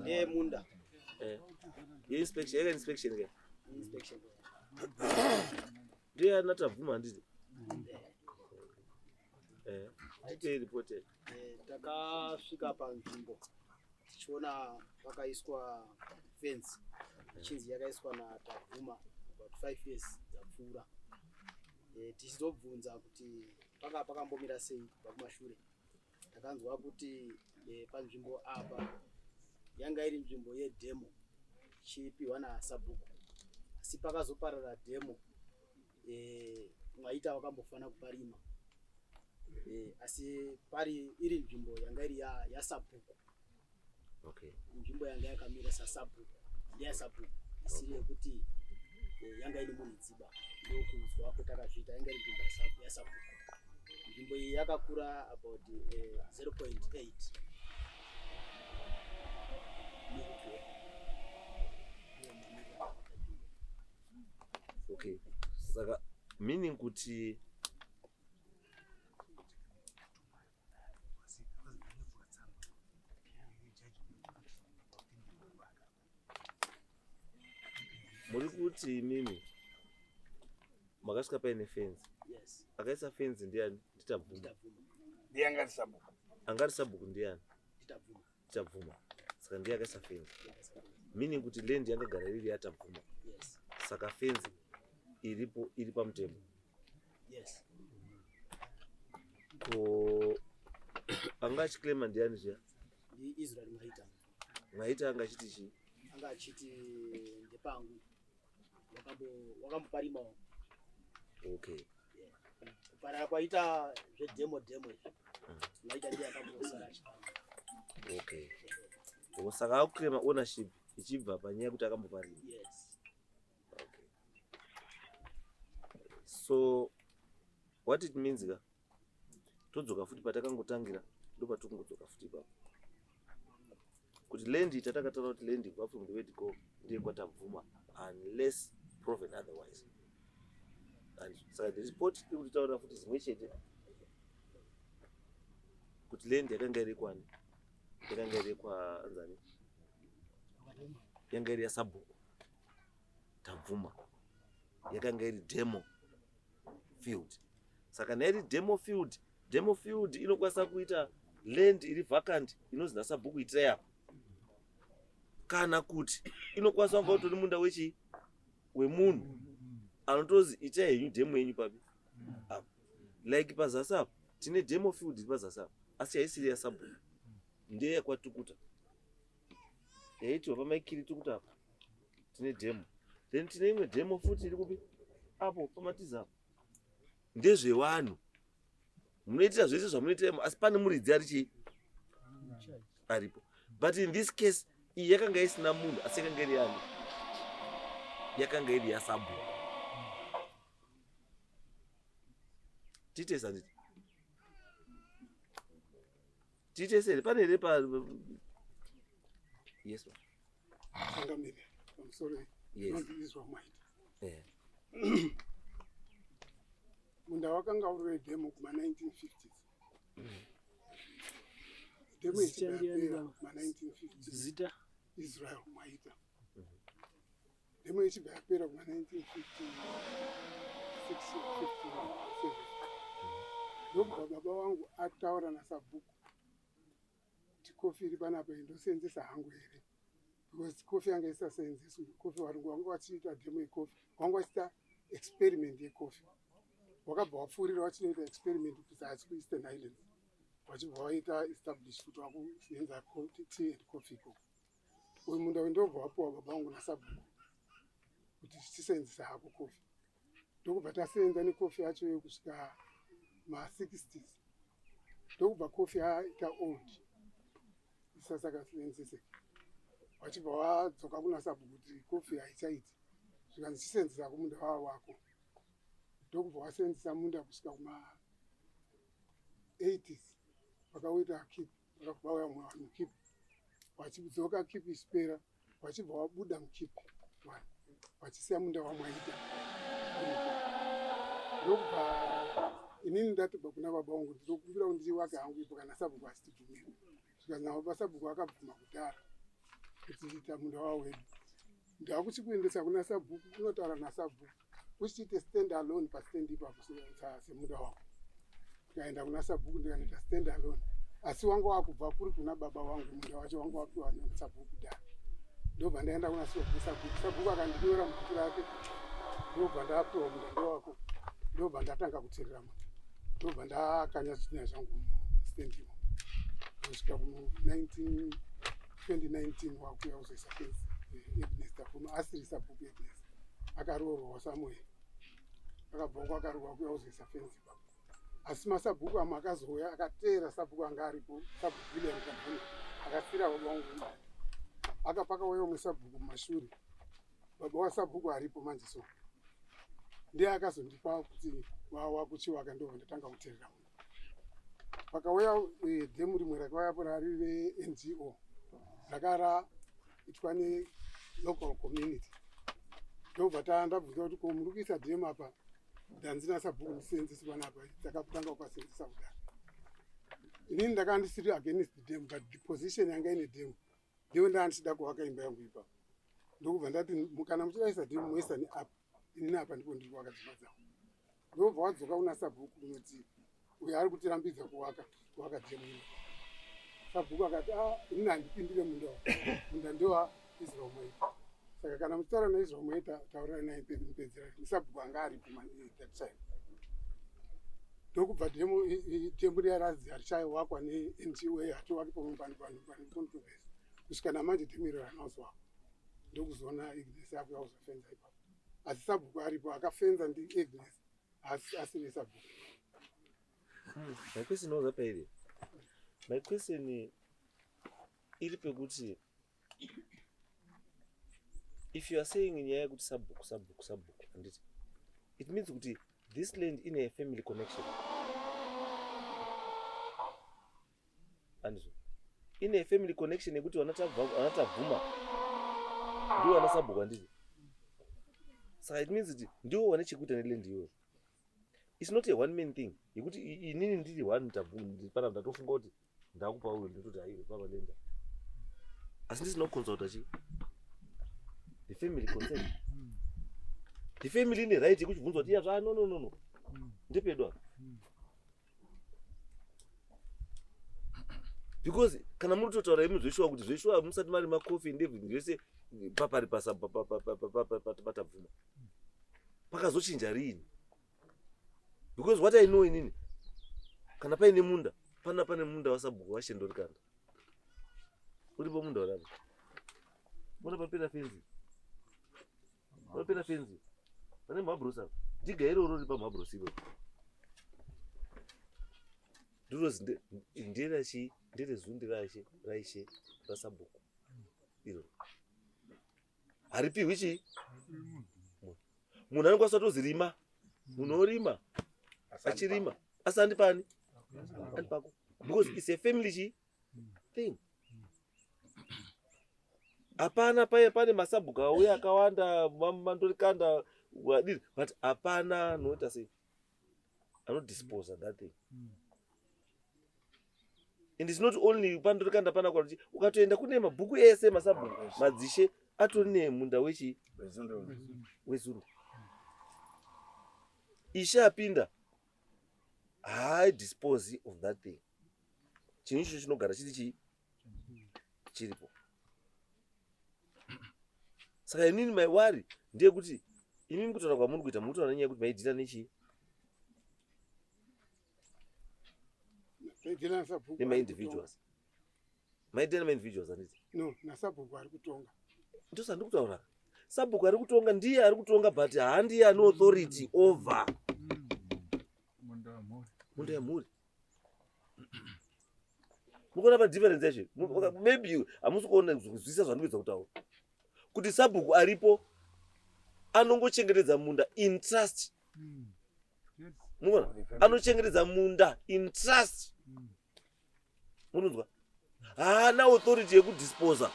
Yeah, Munda. Inspection ke. Ndiye anatavhuma nditi. Tipe reported. Takasvika panzvimbo tichiona pakaiswa fence chinzi yakaiswa natavhuma about 5 years dzapfuura. Tichizobvunza kuti panga pakambomira sei kubva kumashure. Takanzwa kuti panzvimbo apa yanga iri nzvimbo yedemo ichipiwa nasabhuku, asi pakazoparara demo mwaita wakambofana kuparima, asi pari iri nzvimbo yanga iri yasabhuku. Okay. Nzvimbo yanga yakamira sasabhuku yasabhuku isiri yekuti yanga iri munidziba. Ndokuzwa kuti takazviita yanga iri nzvimbo yasabhuku. Nzvimbo iyi yakakura about 0.8. Okay. Saka meaning kuti muri kuti mimi makasvika paine fence. Yes. Akaisa fence ndiani? Nditabvuma. Ndiye sabhuku. Angari sabhuku ndiani? Nditabvuma. Nditabvuma. Saka ndiye akaisa fence. Meaning kuti land yangagara iri yatabvuma. Yes. Saka fence iri pamutemo. Yes. Ko anga achiclaima ndiani zviya? Ndi Israel Mwaita. Mwaita anga achiti chii? Anga achiti ndepangu wakamboparimawo. Okay. Kuparara kwaita zvedemo izvi Mwaita ndiye akambosara achipanga. Okay. Saka akuclaima ownership ichibva panyaya kuti akamboparima. Yes. Okay. So what it means ka todzoka futi patakangotangira ndopatikungodzoka futi ipapo kuti land tatakataura kuti land kubva from the word go ndiye kwatabvuma unless proven otherwise. And saka the report iri kutaura futi zvimwe chete kuti land yakanga iri kwani, yakanga iri kwaanzani, yanga iri yasabhuku tabvuma, yakanga iri demo field. Saka nairi demo field inokwanisa kuita land iri vacant inonzi nasabhuku itirai apa, kana kuti inokwanisa kunga utori munda wemunhu anotozi itai henyu demo yenyu papi apa. Like pazasi apa tine demo field iri pazasi apa, asi haisiri yasabhuku, ndiye yakwatukuta yaitiwa pamaikiri tukuta apa tine demo, then tine imwe demo futi iri kupi apo pamatiza apa, ndezvevanhu munoitira zvese zvamunoitira, asi pane muridzi aripo. But in this case iyi yakanga isina munhu, asi yakanga iri yani, yakanga iri yasabhuku. Titesa nditi titesere pane here pa. Yes ma. I'm sorry. Yes. Not Israel Mwaita. Yeah. Munda wakanga uri demo kuma 1950s. Demo ichibva kuma 1950s. Zita Israel Mwaita. Demo ichibva yapera kuma 1956 57. Ndobva baba wangu ataura nasabhuku kuti kofi iri panapa indosenzesa hangu here, because kofi yanga isasenzeswi. Kofi warungu wanga wachiita demo yekofi, wanga wachiita experiment yekofi. Wakabva wapfuurira wachinoita experiment kuzasi kuEastern Highlands, wachibva waita establish kuti wakusenza tea and coffee ikoko. Uyu munda ndobva wapuwa baba vangu nasabhuku kuti tisenzesa hako kofi. Ndokubva tasenza nekofi yacho yekusvika ma60s. Ndokubva kofi yaita old isasakasenzeseka. Wachibva wadzoka kuna sabhuku kuti kofi haichaiti, zvikanzi chisenzesa kumunda wako. Ndokubva wasenzesa munda kusvika kuma 80s wakauita keep, wakabva wauya mumwe wanhu keep, wachidzoka keep isipera, wachibva wabuda mukeep wachisiya munda waMwaita. Ndokubva inini ndatobva kuna baba vangu ndinokumbira kuti ndiwake hangu ipo kana sabhuku asitibvumira. zvikanzi pasabhuku akabvuma kudhara kuti ita munda wavo wedu. Ndakuchikuendesa kuna sabhuku, unotaura nasabhuku uchiite stand alone pastand ipapo semunda wako. Tikaenda kuna sabhuku ndikanoita stand alone, asi wangu wakubva kuri kuna baba wangu, munda wacho wangu wapiwa nasabhuku kudhara. Ndobva ndaenda kuna sabhuku, sabhuku akandinyora mubhuku rake, ndobva ndapiwa munda ndowako, ndobva ndatanga kuteerera munda, ndobva ndakanya zvidhina zvangu stand imo. Kusvika ku2019 wakuya kuzoisa fenzi Agnes Tafuma asiri sabhuku Agnes akaroorwa Samuel, akabva uko akaroorwa kuya kuzoisa fenzi ipapo. Asi masabhuku amwe akazouya akateera sabhuku anga aripo, sabhuku William Kabuni akasira baba wangu munda. Akapaka uya umwe sabhuku mumashure, baba wasabhuku aripo manje, so ndiye akazondipa kuti wakuchiwaka, ndobva ndatanga kuteerera munda. Pakauya dhemu rimwe rakauyapo rari re-NGO rakaraitwa ne-local community, ndobva ndabvunza kuti ko muri kuisa dhemu apa, ndanzina sabhuku ndisenzesi panapa, takatanga kupasenzesa kudhara. Inini ndakanga ndisiri against dhemu, but the position yanga ine dhemu ndiyo ndandichida kuvaka imba yangu ipapo. Ndokubva ndati kana muchidaisa dhemu moisa neapa, inini apa ndipo ndiri kuvaka dzimba dzangu. Ndobva wadzoka kuna sabhuku unoti uyo ari kutirambidza kuvaka dhemu ino. Sabhuku akati inini handipindire munda uyu, munda ndewa Israel Mwaita. Saka kana muchitaura naIsrael Mwaita taurirai naye mupedzera, sabhuku anga aripo that time. Ndokubva dhemu riya razi harichawakwa ne-NGO, hatowakipo mupaniponitobhesi. Kusvika namanje dhemu iro ranozwako, ndokuzoona Agnes akuya kuzofenza ipapo. Asi sabhuku aripo akafenza ndi-Agnes, asiri sabhuku. My question was up here. My question iri pekuti, if you are saying nyaya kuti sabhuku anditi, it means kuti this land in a family connection. Andizvo. In a family connection yekuti vanatabvuma ndiwo wana sabhuku anditi. Saka it means kuti ndiwo wane chekuita neland iyoyo. It's not a one man thing. Yekuti inini ndiri one tabvu pana ndatofunga kuti ndakupa uyu nditoti aiwe baba lenda. Asi ndisina kuconsulta chi. The family consent. The family ine right yekuchibvunzwa kuti yazva no. Ndepedwa. Because kana muri kutotaura imi zveshuwa kuti zveshuwa musati mari makofi ndevhini zvese papari patabvuma. Pakazochinja rini? Because what I know inini, kana paine munda, pane munda wasabhuku washendorikanda. Uripo munda warapo. Muna papera fenzi. Papera fenzi. Pane mabrosa. Jiga iroro ripa mabrosi iro. Ndiro nderashi, nderezundirashi, raishe, rasabhuku. Iro. Haripi wichi? Munhu anokwanisa kutozirima. Munhu orima. Achirima. Asandi pani? Andipako. Because it's a family thing. Apana pane masabhuku auya akawanda mandorikanda wadini, but apana noita sei. Ano dispose of that thing. And it's not only pandorikanda pana kwa ukatoenda kune mabhuku ese masabhuku madzishe atone munda wezundu. Isha apinda. I dispose of that thing. Chinhu chinogara chiripo. Saka inini my worry ndeyekuti inini kutaura kwamuri kuita muri kutaura nenyaya yekuti maidhira nechi? Nema-individuals. Maidhira nema-individuals handiti? No, nasabhuku ari kutonga. Ndosa ndiri kutaura. Sabhuku ari kutonga ndiye ari kutonga, but handiye ane authority over. Munda yamhuri. Mukuona pa difference yacho. Maybe hamusi kuona kuzwisisa zvandinoedza kutaura. Kuti sabhuku aripo anongochengetedza munda in trust. Mukuona? Anochengetedza munda in trust. Munonzwa? Haana authority yekudisposa.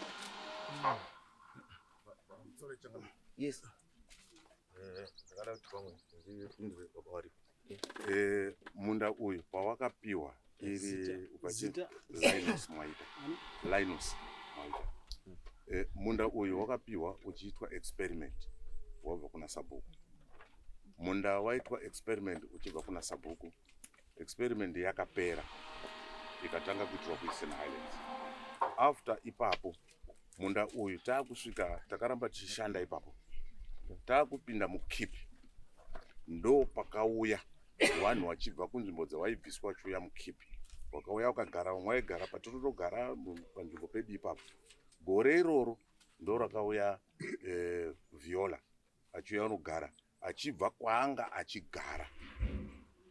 Yes. Munda uyu pawakapiwa iri upachita Linus Mwaita. Linus Mwaita. Munda uyu wakapiwa uchiitwa experiment wabva kuna Sabhuku. Munda waitwa experiment uchibva kuna Sabhuku. Experiment yakapera ikatanga kuitwa kuEastern Highlands. After ipapo munda uyu takusvika takaramba tichishanda ipapo. Takupinda muKipi. Ndo pakauya vanhu vachibva kunzvimbo dzawaibviswa vachiuya muKipi. Wakauya wakagara waigara patotogara panzvimbo pedu ipapo. Gore iroro ndo rakauya Viola achiuya unogara achibva kwaanga achigara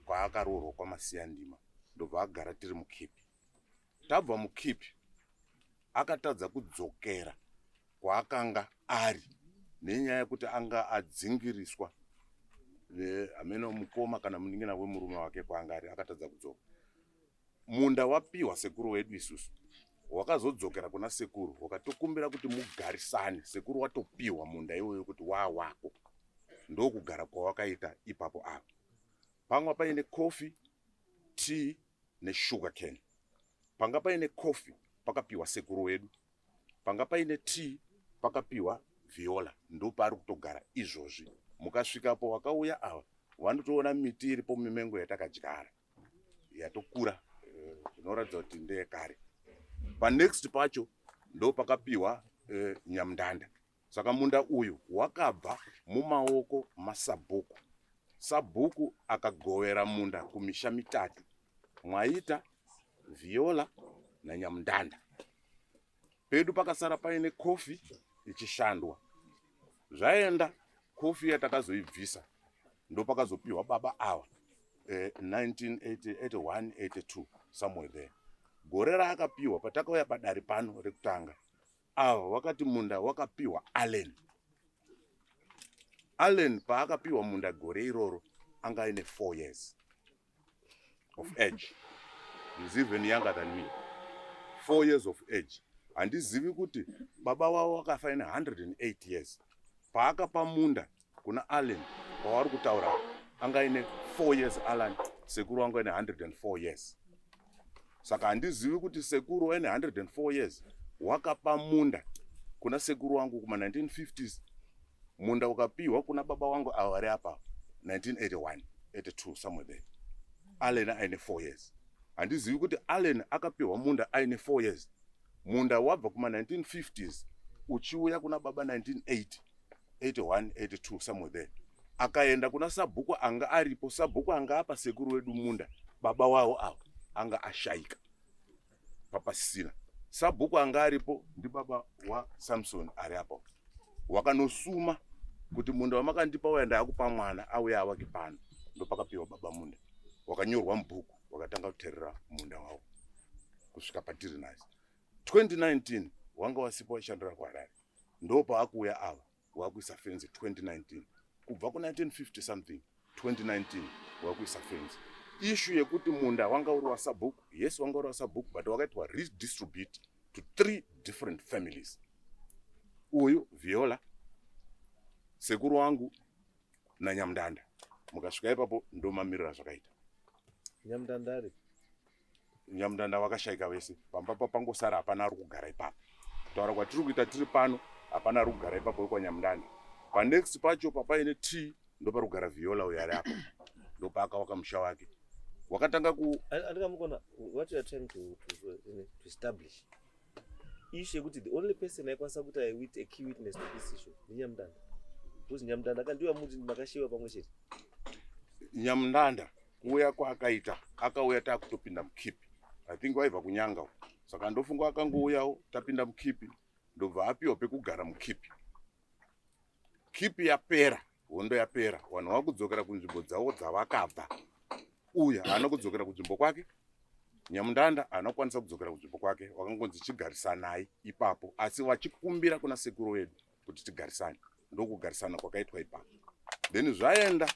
kwaakaroorwa kwaMasiyandima ndobva agara tiri muKipi. Tabva muKipi akatadza kudzokera kwaakanga ari nenyaya yekuti anga adzingiriswa ameno mukoma kana munin'ina wemurume wake kwaanga ari akatadza kudzoka. Munda wapiwa sekuru wedu isusu wakazodzokera kuna sekuru wakatokumbira kuti mugarisane. Sekuru watopiwa munda iwoyo kuti wako ndokugara kwawakaita ipapo apa. Panga paine coffee, tea nesugar cane. Panga paine coffee pakapiwa sekuru wedu. Panga paine tea pakapiwa Viola. Ndo pari kutogara izvozvi. Mukasvikapo wakauya ava vanotoona miti iripo mimengo yatakadyara yatokura zvinoratidza kuti ndeyekare. Panext pacho ndo pakapiwa Nyamndanda. Saka munda uyu wakabva mumaoko maSabhuku. Sabhuku akagovera munda kumisha mitatu Mwaita, Viola naNyamndanda. Pedu pakasara paine kofi ichishandwa. Zvaenda kofi yatakazoibvisa ndo pakazopiwa baba ava 1981 82 somewhere there. Gore raakapiwa patakauya padare pano rekutanga ava wakati munda wakapiwa Allen. Allen paakapiwa munda gore iroro anga ine 4 years of age. He's even younger than me. 4 years of age. Handizivi kuti baba wao wakafa ine 108 years. Paakapa munda kuna Allen pavari kutaura anga ine 4 years Allen, sekuru wangu ine 104 years. Saka handizivi kuti sekuru waine 104 years wakapa munda kuna sekuru wangu kuma 1950s. Munda ukapiwa kuna baba wangu avari apa 1981 82 somewhere there. Allen aine 4 years. Handizivi kuti Allen akapiwa munda aine 4 years. Munda wabva kuma 1950s uchiuya kuna baba 1980 81 82 somewhere there. Akaenda kuna Sabhuku anga aripo. Sabhuku anga apa sekuru wedu munda baba wao avo anga ashaika papasina. Sabhuku anga aripo ndi baba wa Samson ari apo. Wakanosuma kuti munda wamakandipa waenda akupa mwana auya awake pano ndo pakapiwa baba munda. Wakanyorwa mubhuku wakatanga kuterera munda wao kusvika patiri nhasi. 2019 wanga wasipa washandira kuHarare ndo paakuuya ava wakuisa fence 2019 kubva ku 1950 something 2019 wakuisa fence. Issue yekuti munda wanga uri waSabhuku, yes wanga uri waSabhuku, but wakaitwa redistribute to 3 different families. Uyu Viola, sekuru wangu na Nyamndanda. Mukasvika ipapo ndo mamirira zvakaita. Nyamndanda wakashaika vese. Pambapa pangosara hapana ari kugara ipapo. Taura kwatiri kuita tiri pano hapana ari kugara ipapo kwa Nyamndanda. Panext pacho papaine tea ndo pari kugara Viola uyu ari apo. Ndo paakawaka musha wake. Wakatanga ku andikamukona what you are trying to establish issue yekuti the only person aikwanisa kuti with a key witness to this issue ni Nyamndanda. Because Nyamndanda akandiwa muti makashiwa pamwe chete. Nyamndanda kuuya kwaakaita akauya takutopinda muKipi. I think waibva kunyanga. Saka ndofunga akangouyawo tapinda muKipi ndobva apiwa pekugara muKipi. Kipi yapera, hondo yapera, vanhu vakudzokera kunzvimbo dzavo dzavakabva. Uya haana kudzokera kunzvimbo kwake. Nyamndanda haana kukwanisa kudzokera kunzvimbo kwake. Wakangonzi chigarisanayi ipapo asi vachikumbira kuna sekuru wedu kuti tigarisane. Ndokugarisana kwakaitwa ipapo. Then zvaenda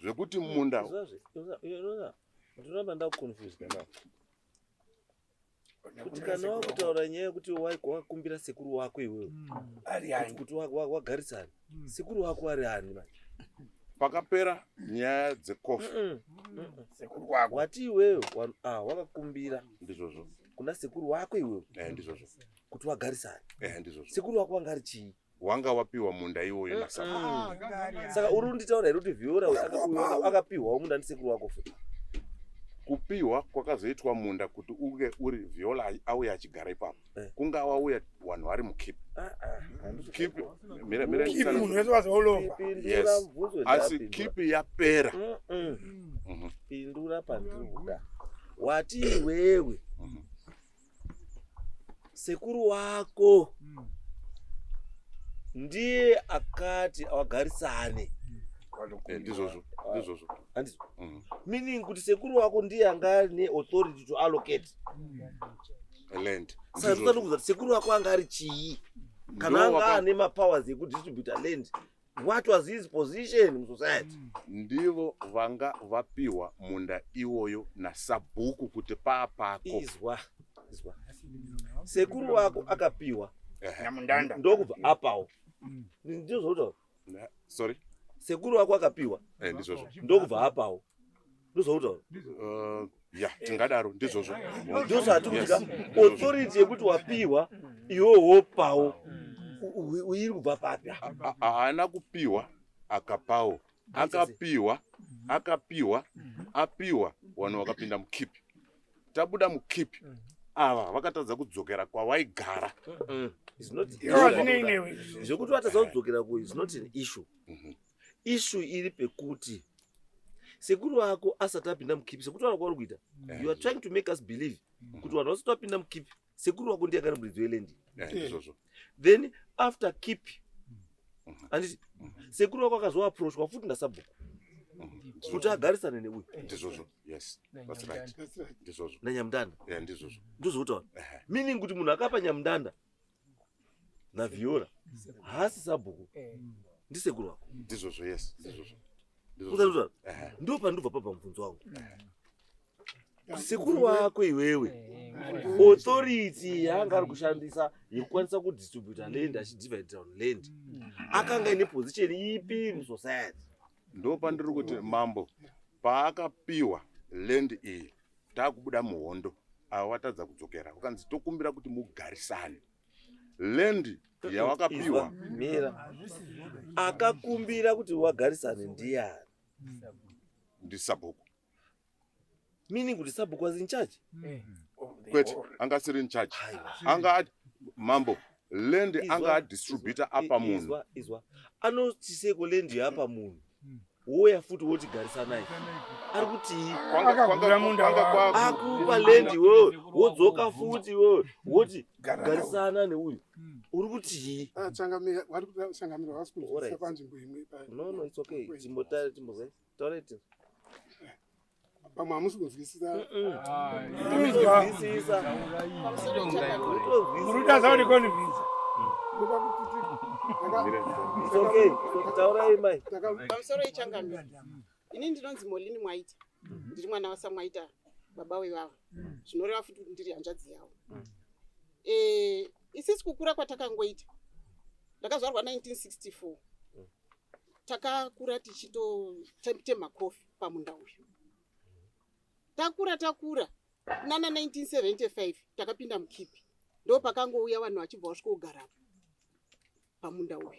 zvekuti munda ndinova ndakuconfused now. Kuti kana wakutaura nyaya yekuti wakumbira sekuru wako iwewe kuti wagarisana sekuru wako ari ani manje? pakapera nyaya dzekofi sekuru wako wati iwewe wakakumbira ndizvozvo kuna sekuru wako iwewe ndizvozvo kuti wagarisane ndizvozvo sekuru wako wanga ari chii wanga wapiwa munda iwoyo nasabhuku saka uri kunditaura here kuti vhiora akapiwawo munda ndisekuru wako futi kupiwa kwakazoitwa munda kuti uge uri vhiola auya achigara ipapo kunga wauya vanhu vari mukipi kipi munhu wese wazolova asi kipi yapera pindura pandiri kuda wati iwewe sekuru wako ndiye akati awagarisane ndizvozvo meaning kuti sekuru wako ndiye anga ane authority to allocate land saka totati kuza kuti sekuru wako anga ari chii kana anga ane mapowers ekudistributa land what was his position musociety ndivo vanga vapiwa munda iwoyo nasabhuku kuti paapako izwa sekuru wako akapiwa namundanda ndokubva apawo ndizvoutaura sorry sekuru wako akapiwa ndizvozvo ndokubva apawo ndizvoutaura ya tingadaro ndizvozvo ndosati kutika authority yekuti wapiwa iwewe wopawo iri kubva papi haana kupiwa akapawo apiwa vanhu vakapinda mukipi tabuda mukipi ava vakatadza kudzokera kwavaigara zvokuti vatadza kudzokera ku is not an issue issue iri pekuti sekuru wako asati apinda mukipi sekuti vanhu kwauri kuita you are trying to make us believe kuti vanhu vasati vapinda mukipi sekuru wako ndiye akari muridzi welendi then after kipi handiti sekuru wako akazoapproachwa futi nasabhuku kuti agarisane neuyu ndizvozvo yes that's right ndizvozvo nanyamudanda ndizvozvo ndozvoutaura meaning kuti munhu akapa nyamudanda navhiora haasi sabhuku ndisekuru wako ndizvozvo yes ndizvozvo uzanutaura ndo pandobva pabva mubvunzo wangu sekuru wako iwewe authority yaanga ari kushandisa yekukwanisa kudistributa land achidivide on land akanga ine position ipi musociety ndo pandiri kuti mambo paakapiwa land iyi taakubuda muhondo ava vatadza kudzokera vakanzi tokumbira kuti mugarisane land yawakapiwa mira akakumbira kuti wagarisane ndiani ndisabhuku meaning kuti sabhuku was in charge kwete anga asiri in charge anga mambo land anga adistributa apa munhu izwa anotiseko land yapa munhu woya futi woti garisanai ari kuti akupa land iwewe wodzoka futi iwewe woti garisana neuyu uri kuti changamira vasikunzwisisa panzvimbo imwe no it's okay timbozvitaureti pamwe hamusi kunzwisisa murudaza kuti konivhisa taurai mai pamusoro yechangamira ini ndinonzi Molini Mwaita ndiri mwana wasamwaita baba wevava zvinoreva futi kuti ndiri hanzvadzi yavo isisi kukura kwatakangoita ndakazvarwa 1964 takakura tichitotema kofi pamunda uyu takura nana 1975 takapinda mukipi ndo pakangouya vanhu vachibva vasvika kugarapo pamunda uyu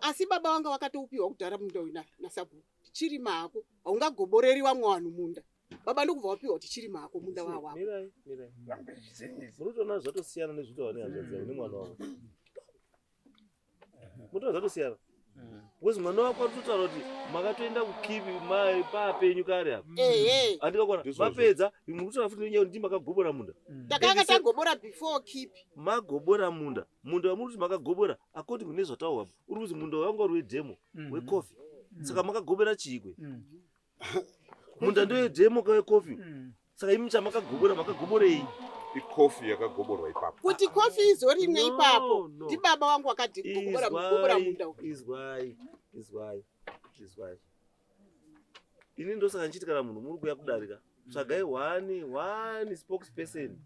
asi baba vanga vakatoupiwa kudhara munda uyu nasabhuku tichiri mako haungagoboreri vamwe vanhu munda baba ndokubva wapiwa tichiri mako munda wawako muritoona zvatosiyana nezvitaura nehanzvadzi nemwana wavo mutoona zvatosiyana because mwana wako aritotaura kuti makatoenda kukipi papenyu kare apa andikakona mapedza mukutoona futi nenyaya kuti makagobora munda takanga tagobora before kipi magobora munda wamuri kuti makagobora according nezvataurwa uri kuzi munda wanga uri wedhemo wekofi saka makagobora chiikwe munda ndowedhemo kawekofi saka imi chamakagobora makagoborei ikofi yakagoborwa ipapo kuti kofi izorimwe ipapo ndibaba wangu akagobora munda izwai ini ndosaka ndichiti kana munhu muri kuya kudarika tsvagai one spokesperson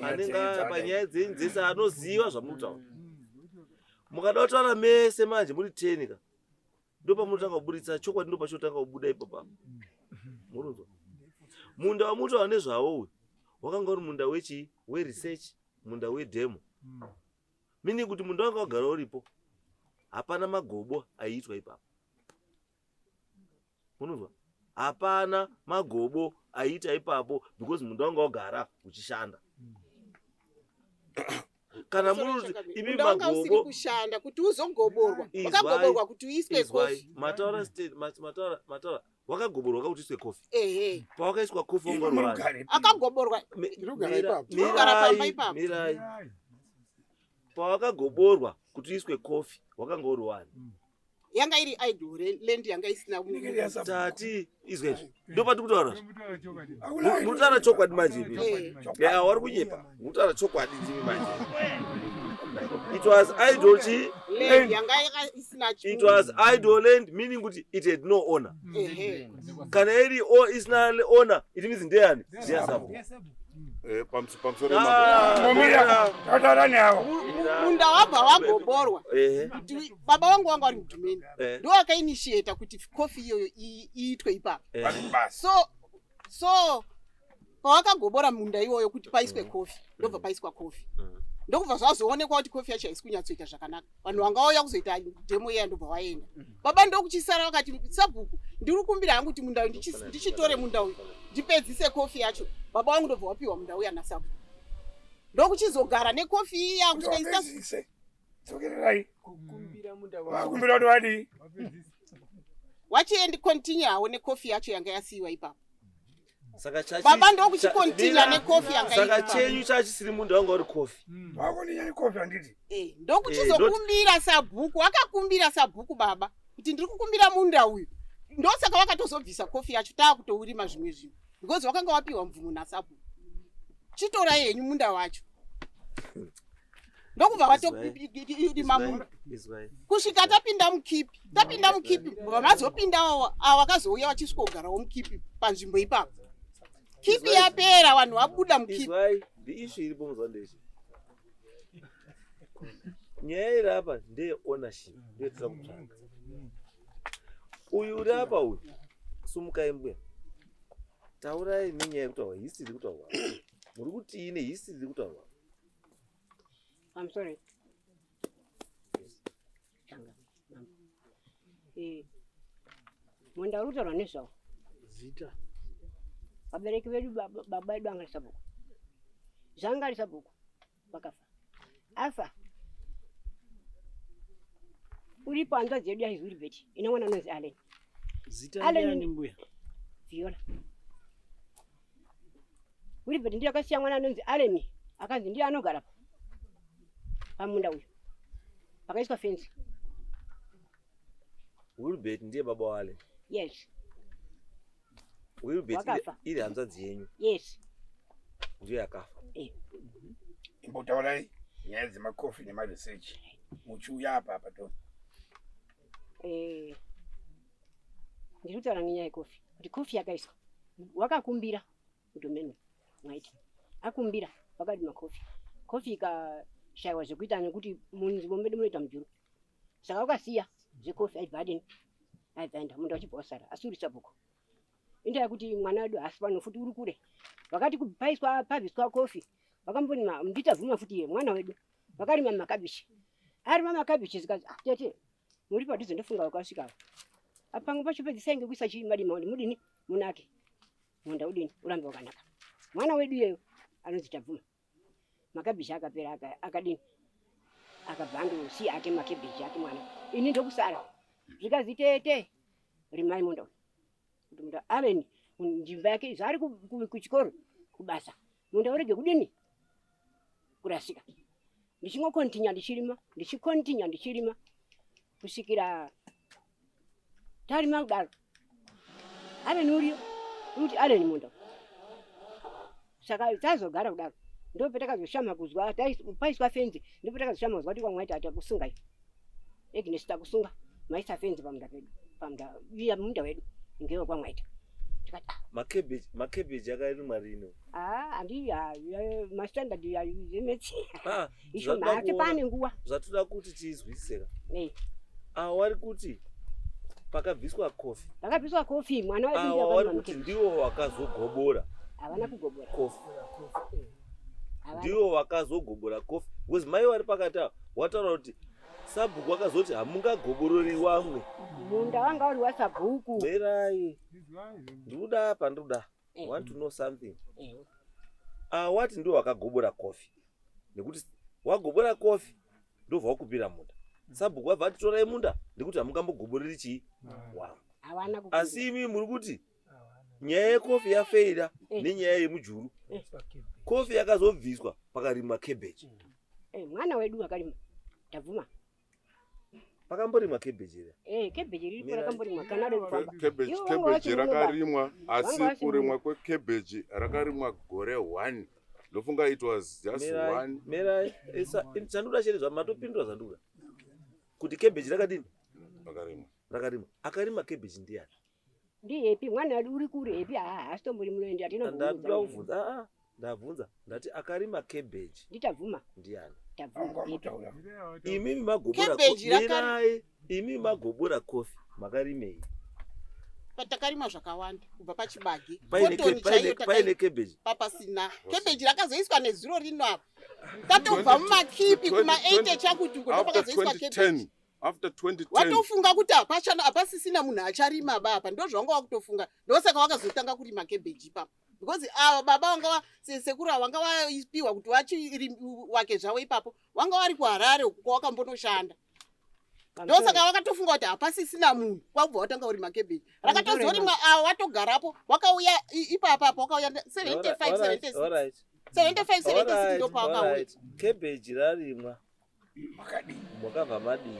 anenge panyaya dzenyu dzese anoziva zvamuri kutaura mukada kutaura mese manje muri 10 ka ndopamunotanga kuburitsa chokwadi, ndopachotanga kubuda ipapo. Munonzwa? Munda wamutaura nezvawo uyu wakanga uri munda weresearch, munda wedemo. Meaning kuti munda wanga wagara uripo, hapana magobo aiitwa ipapo. Munonzwa? Hapana magobo aiita ipapo because munda wanga wagara uchishanda. Kana muri ibi magobo kushanda kuti uzogoborwa, wakagoborwa kuti uiswe kofi. Mataura wakagoborwa kuti uiswe kofi. Pawakaiswa kofi ongorwani. Akagoborwa Ndinogara ipapo. ndinogara pamba ipapo. Mirai. Pawakagoborwa kuti uiswe kofi wakanga uri wani. Yanga iri idle land yanga isina munhu. Tati izvezvi ndopati kutaura mutaura chokwadi manje ya wari kunyepa mutaura chokwadi ndimi manje. It was idle chi Land yanga isina it was idle land, meaning kuti it had no owner. Kana iri o isina owner, it means ndeyani ndiyasapo. Pamusoro Tautara nawo. munda wabva wagoborwa. Baba wangu wanga ari mudhumeni ndo akainitiata kuti kofi iyoyo iitwe ipapo. So pawakagobora munda iwoyo kuti paiswe kofi, ndobva paiswa kofi. Ndokubva zvazoonekwa kuti kofi yacho haisi kunyatsoita zvakanaka. Vanhu vangauya kuzoita demo iya ndobva vaenda. Baba ndokuchisara vakati Sabhuku, ndiri kukumbira hangu kuti munda uyu ndichitore munda uyu ndipedzise kofi yacho. Baba wangu ndobva wapiwa munda uya naSabhuku. Ndokuchizogara nekofi iya Kusvika Sokerai. Kukumbira munda wako. Wakumbira kuti wadi. wachiendi continue hawo nekofi yacho yanga yasiiwa ipapo. Saka chachi Baba ndokuchikontinua nekofi yanga saka chenyu chachisiri munda wanga uri kofi. Wakoninya nekofi anditi. Ndokuchizokumbira Sabhuku, wakakumbira Sabhuku baba kuti ndiri kukumbira munda uyu. Ndosaka wakatozobvisa kofi yacho taakutourima zvimwe zvinhu because wakanga wapiwa mvumo naSabhuku. Chitora yenyu munda wacho. Ndokubva watopirima munda. Kusvika tapinda mukipi. Vamazopinda awakazouya vachisvogarawo mukipi panzvimbo ipapo. Kipi yapera vanhu vabuda mukipi. The issue iripo muzvandeshi. Nyaya iri apa ndeye ownership, ndiyo tisa kutsvaga. Uyu uri apa uyu sumukai mbuya. Taurai nenyaya yekutaura history iri kutaurwa. Muri kuti ine history iri kutaurwa. I'm sorry. Munda uri kutaurwa nezvawo. Zita. Vabereki vedu baba edu anga ari Sabhuku. Zvanga ari Sabhuku vakafa. Afa. Uripo hanzvadzi yedu yaizwi Wilbert, ine mwana anonzi Allen. Zita ndiani mbuya? Viola. Wilbert ndiye akasiya mwana anonzi Allen, akanzi ndiye anogara pamunda uyu. Pakaiswa fence. Wilbert ndiye baba wa Allen. Yes. Wilbert iri hanzvadzi yenyu. Yes. Ndiye akafa. Imbotaurai nyaya dzemakofi nemaresearch. Muchiuya apa to. Ndiri kutaura nenyaya yekofi. Kuti kofi yakaiswa. Wakakumbira mudomeni mwaiti. Akumbira wakadima kofi. Kofi ikashaiwa zvekuita nekuti munzvimbo medu munoita mujuru. Saka wakasiya zvekofi aibva aenda munda wachibva wasara. Asi uri Sabhuku. Indaa yekuti mwana wedu haasi pano futi uri kure. Vakati pabviswa kofi. Vakambonima ndichavhuma futi iye mwana wedu. Vakarima makabichi. Arima makabichi zikazi tete muri padhuze ndofunga wakasvika. Apango pacho pedzisa inge kuisa chimadima mudini munake. Munda udini urambe wakanaka. Mwana wedu iyeyo anonzi tabvuma. Makabichi akapera akadini. Akabhando si ake makabichi ake mwana. Ini ndokusara. Zvikazi tete rimai munda. Kuti munda Allen njimba yake zvari kuchikoro kubasa. Munda urege kudini kurasika. Ndichingokontinya ndichirima kusvikira tarima kudaro. Allen uriyo kuti Allen munda. Saka tazogara kudaro. Ndo petakazoshama kuzwa paiswa fence. Ndo petakazoshama kuzwa kuti kwamwaita atakusunga iyo. Agnes takusunga maisa fence pamunda pedu. Pamunda via munda wedu ngeyo kwamwaita. Makebeji akarimwa rino. Andi mastandard ya zemeti. Isho maake pane nguwa. Zvatoda kuti tizwisiseka. Wari kuti pakabviswa kofi pakabviswa kofi mwana awa vari kuti ndiwo wakazogobora havana kugobora kofi ndiwo wakazogobora kofi because mai vari pakati ava wataura kuti sabhuku wakazoti hamungagoborori wamwe munda wanga uri wasabhuku berai ndikuda apa ndikuda want to know something wati ndiwo wakagobora kofi nekuti wagobora kofi ndobva wakupira munda sabhuku wabva atitorai munda ndekuti hamungambogoboreri chii havana asi imi muri kuti nyaya yekofi yafeira nenyaya yemujuru kofi yakazobviswa pakarimwa cabbage mwana wedu akarima tabvuma pakamborimwa cabbage cabbage riripo rakamborimwa kana rokufamba cabbage rakarimwa asi kurimwa kwecabbage rakarimwa gore 1 ndofunga it was just 1 merai chanduda chete zvamatopindura zvanduda kuti cabbage rakadini rakarimwa akarima cabbage ndiani ndiepi mwana wedu uri kure epi haasitombori munoenda ndatoda kuvhunza ndabvunza ndati akarima cabbage nditabvuma ndiani imi magobora kofi makarimei patakarima zvakawanda kubva pachibage paine cabbage papasina cabbage rakazoiswa nezuro rino apa tatobva mumakipi kuma8 chakuti uko ndopakazoiswa cabbage after 2010 watofunga kuti hapasisina munhu acharima baba ndozvawanga wakutofunga ndosaka wakazotanga kurima cabbage ipapo because baba wanga sekuru wanga waipiwa kuti wake zvavo ipapo wanga wari kuharare kwawakambonoshanda ndosaka wakatofunga kuti hapasisina munhu kwakubva watanga urima cabbage rakatozorimwa watogarapo wakauya ipapapo wakauya 75 ndo pawakauya cabbage rarimwa mwakabva madii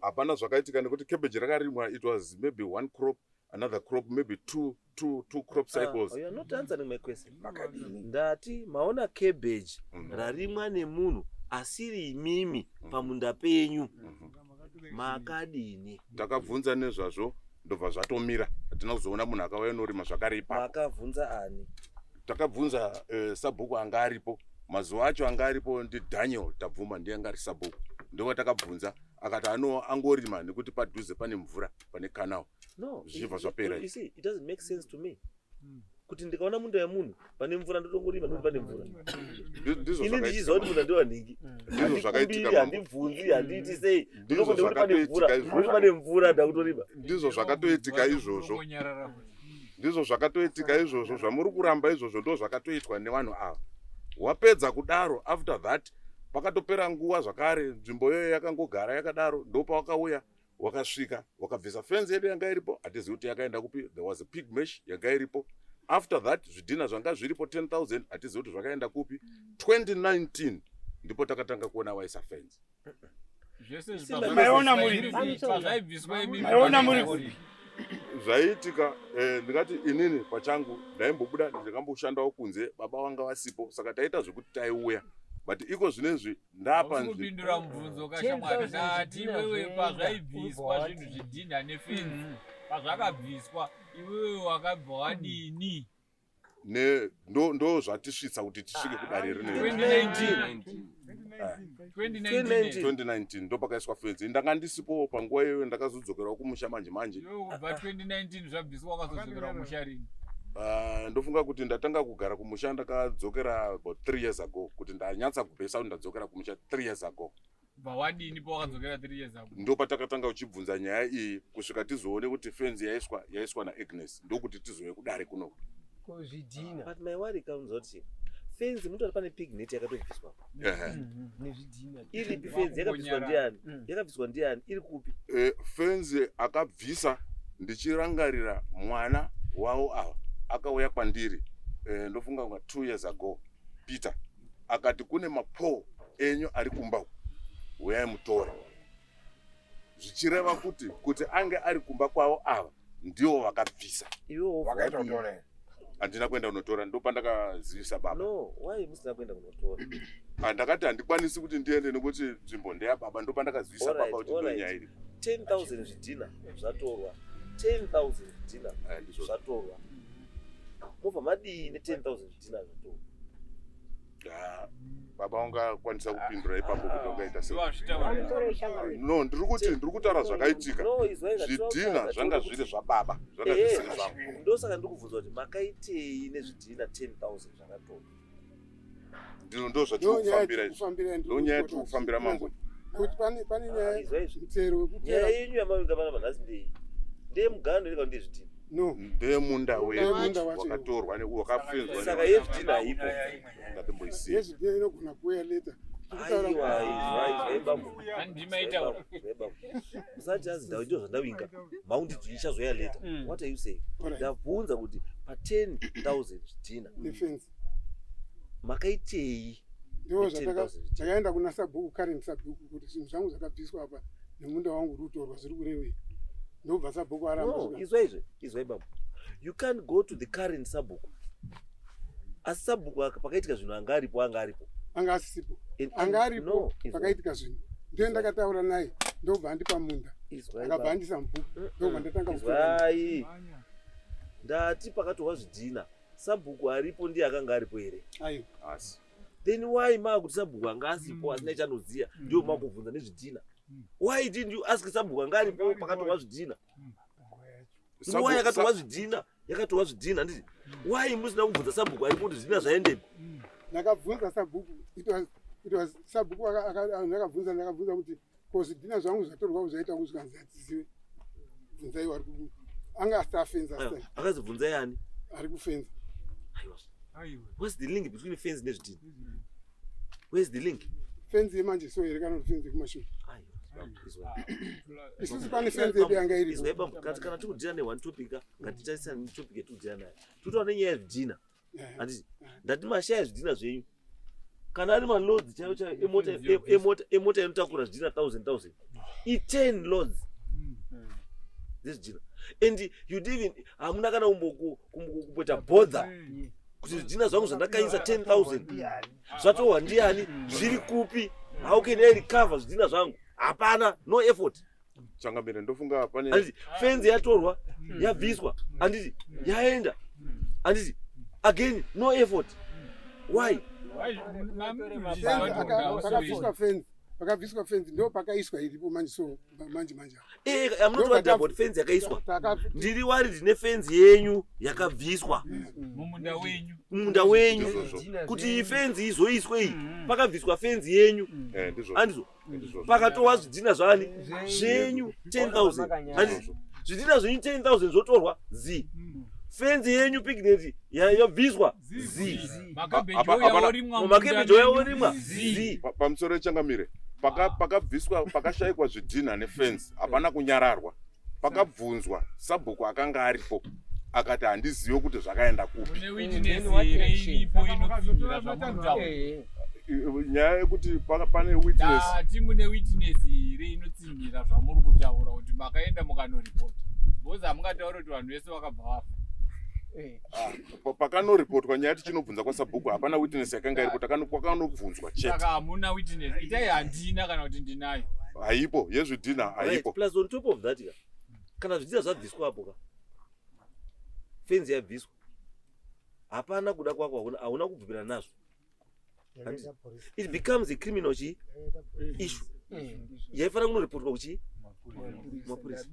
hapana zvakaitika nekuti cabbage rakarimwa it was maybe one crop another crop maybe two crop cycles. You are not answering my question. Ndati maona cabbage rarimwa nemunhu asiri imimi pamunda penyu makadini takabvunza nezvazvo ndobva zvatomira hatina kuzoona munhu akauya norima zvakare ipapo. Makabvunza ani? Takabvunza sabhuku anga aripo mazuva acho anga aripo ndiDaniel tabvuma ndiye anga ari sabhuku ndiwo takabvunza akati angorima nekuti padhuze pane mvura pane canal. No, zvichibva zvapera. You see, it doesn't make sense to me. Kuti ndikaona munda yemunhu pane mvura ndotongorima ndokuti pane mvura. Ini ndichiziva kuti munda ndewanhingi. Ndizvo zvakaitika. Handibvunzi, handiti sei. Ndinokuti pane mvura, ndoti pane mvura ndakutorima. Ndizvo zvakatoitika izvozvo. Ndizvo zvakatoitika izvozvo zvamuri kuramba izvozvo ndo zvakatoitwa nevanhu ava. Wapedza kudaro after that pakatopera nguva zvakare nzvimbo yoyo yakangogara yakadaro ndopa wakauya wakasvika wakabvisa fence yedu yanga iripo hatizivi kuti yakaenda kupi. There was a pig mesh yanga iripo. After that zvidhina zvanga zviripo 10,000 hatizivi kuti zvakaenda kupi. 2019 ndipo takatanga kuona waisa fence. Zvaitika ndingati inini pachangu ndaimbobuda ndakamboshandawo kunze baba wanga wasipo saka taita zvekuti taiuya but iko zvinezvi ndapanzvi kupindura mubvunzo kashamwari ndati iwewe pazvaibviswa zvinhu zvidhina nefenzi pazvakabviswa iwewe wakabva wadini ndo zvatisvitsa kuti tisvike kudare rine 2019 ndo pakaiswa fenzi ndanga ndisipo panguva iyoyo ndakazodzokerawo kumusha manje kubva 2019 zvabviswa wakazodzokera kumusha rini? Ndofunga kuti ndatanga kugara kumusha ndakadzokera about 3 years ago kuti ndanyatsa kubhesa kuti ndadzokera kumusha 3 years ago. Wadini po wakadzokera 3 years ago? Ndo patakatanga uchibvunza nyaya iyi kusvika tizoone kuti fenzi yaiswa naAgnes ndokuti tizoye kudare kuno. Kozvidhina. But my worry comes out here. Fenzi mutori pane pig net yakatobviswa. Nezvidhina. Iri fenzi yakabviswa ndiani? Yakabviswa ndiani? Iri kupi? Fenzi akabvisa ndichirangarira mwana wao ava akauya kwandiri ndofunga kunga 2 years ago Peter akati kune mapo enyu ari kumba uyai mutore zvichireva kuti ange ari kumba kwavo ava ndiwo vakabvisa iwo wakaita kutora handina kuenda kunotora ndopa ndakazivisa baba. No, why musina kuenda kunotora? Ndakati handikwanisi kuti ndiende nekuti nzvimbo ndeyababa ndopa ndakazivisa baba kuti ndonyaya iri. 10,000 zvidhina zvatorwa. 10,000 zvidhina zvatorwa. Mobva madii ne 10,000 zvidhina zvatorwa? baba ungakwanisa kupindura ipapo kuti ungaita sei? Amutore shanga. No, ndiri kutaura zvakaitika. No, izwa Zvidhina zvanga zviri zvababa, zvanga zvisiri zvangu. ndosaka ndikubvunza kuti makaitei nezvidhina 10,000 zvakatora. Ndo zvatikufambira izvi. Ndonyaya yatikufambira mangu. Kuti pane nyaya Izwa izvi. mutsero wekuti Nyaya yenyu yamavinga vana vanhasi ndei? Ndeyemugano iri kuti zvidhina. no Ndeyemunda Ndeyemunda wacho. wakatorwa wakafenzwa. Saka yezvidhina haipo. Ndatomboisiya. yezvidhina inogona kuuya leta. Aiwa, izwa ibambo. Handimaitaura. Usati azi ndau ndo zvandawinga. Maundi ichazoya later. What are you saying? Alright. Ndabvunza kuti pa 10,000 zvidhina Defense. makaitei? Ndoo 10,000 zvakaenda kuna sabhuku current sabhuku kuti zvinhu zvangu zvakabviswa apa nemunda wangu rutorwa zviri kurevei. Ndobva sabhuku aramba. No, izwa ibambo. You can't go to the current sabhuku. Asi sabhuku pakaitika zvinhu anga aripo. Anga asisipo. And- Anga aripo no, izwa. pakaitika zvinhu. Ndiye ndakataura naye ndobva andipa munda. Izwa Akabva ibambo. andisa mubhuku. Ndobva ndatanga kutora. Izwai. Ndati pakatorwa zvidhina. Sabhuku aripo ndiye akanga aripo here. Aiwa. Asi. Then why makuti sabhuku anga asipo asina chanoziya ndio makubvunza nezvidhina? Why didn't you ask sabhuku anga aripo pakatorwa zvidhina? Why yakatorwa zvidhina? Yakatorwa zvidhina nditi. Why musina kubvunza sabhuku aripo kuti zvidhina zvaendepi? Ndakabvunza sabhuku. It was sabhuku ndakabvunza kuti ko zvidhina zvangu zvatorwa zvaita kuzvanzi atizive. Bvunzai wari ku anga astafenza stand. Akazibvunza yani? Ari kufenza. What's the link between fence nezvidhina? Where's the link? Fenzi yemanje so here kana fenzi kumashure. Izwa. Isusu pane fenzi yedu yanga iri. Izwa ibambo kana tikudhira ne1 topic ngatitarisa ne topic yetudhira nayo. Tutaona nyaya yezvidhina. Handiti ndati mashaya zvidhina zvenyu. Kana ari maloads chaiwo emota inotakura zvidhina 1,000 i10 loads zezvidhina. And you didn't hamuna kana kumbota bother kuti zvidhina zvangu zvandakaisa 10,000 zvatohwa ndiani, zviri kupi, how can I recover zvidhina zvangu? Hapana, no effort. Changamire ndofunga pane. Handiti fence yatorwa yabviswa, handiti yaenda, handiti again no effort. Why? Pakabviswa fenzi ndo pakaiswa iripo manje so manje. I'm not worried about fence yakaiswa. Ndiri worried ndine fence yenyu yakabviswa. Munda wenyu. Kuti fence izoiswe iyi pakabviswa fence yenyu. Handizvo. Pakatowa zvidhina zvani zvenyu 10,000. Handizvo. Zvidhina zvenyu 10,000 zvotorwa zi. Fence yenyu picnic yabviswa zi. Makabheji yaorimwa zi. Pamusoro Changamire. Pakabviswa pakashayikwa zvidhina nefence hapana kunyararwa. Pakabvunzwa sabhuku akanga aripo akati handizivi kuti zvakaenda kupi. Nyaya yekuti pane witness. Timune witness here inotsimbira zvamuri kutaura kuti makaenda mukanoripota. Bozi hamungataura kuti vanhu vese vakabva vafa. Pakanoripotwa nyaya tichinobvunza kwasabhuku hapana witness yakanga iripo kwakanobvunzwa chete. Saka hamuna witness. Itai handina kana kuti ndinayo. Haipo yezvidhina haipo. Plus on top of that kana zvidhina zvabviswa hapo fence yabviswa hapana kuda kwako hauna kubvumira nazvo. It becomes a criminal issue. Yaifana kunoripotwa kuchi mapurisa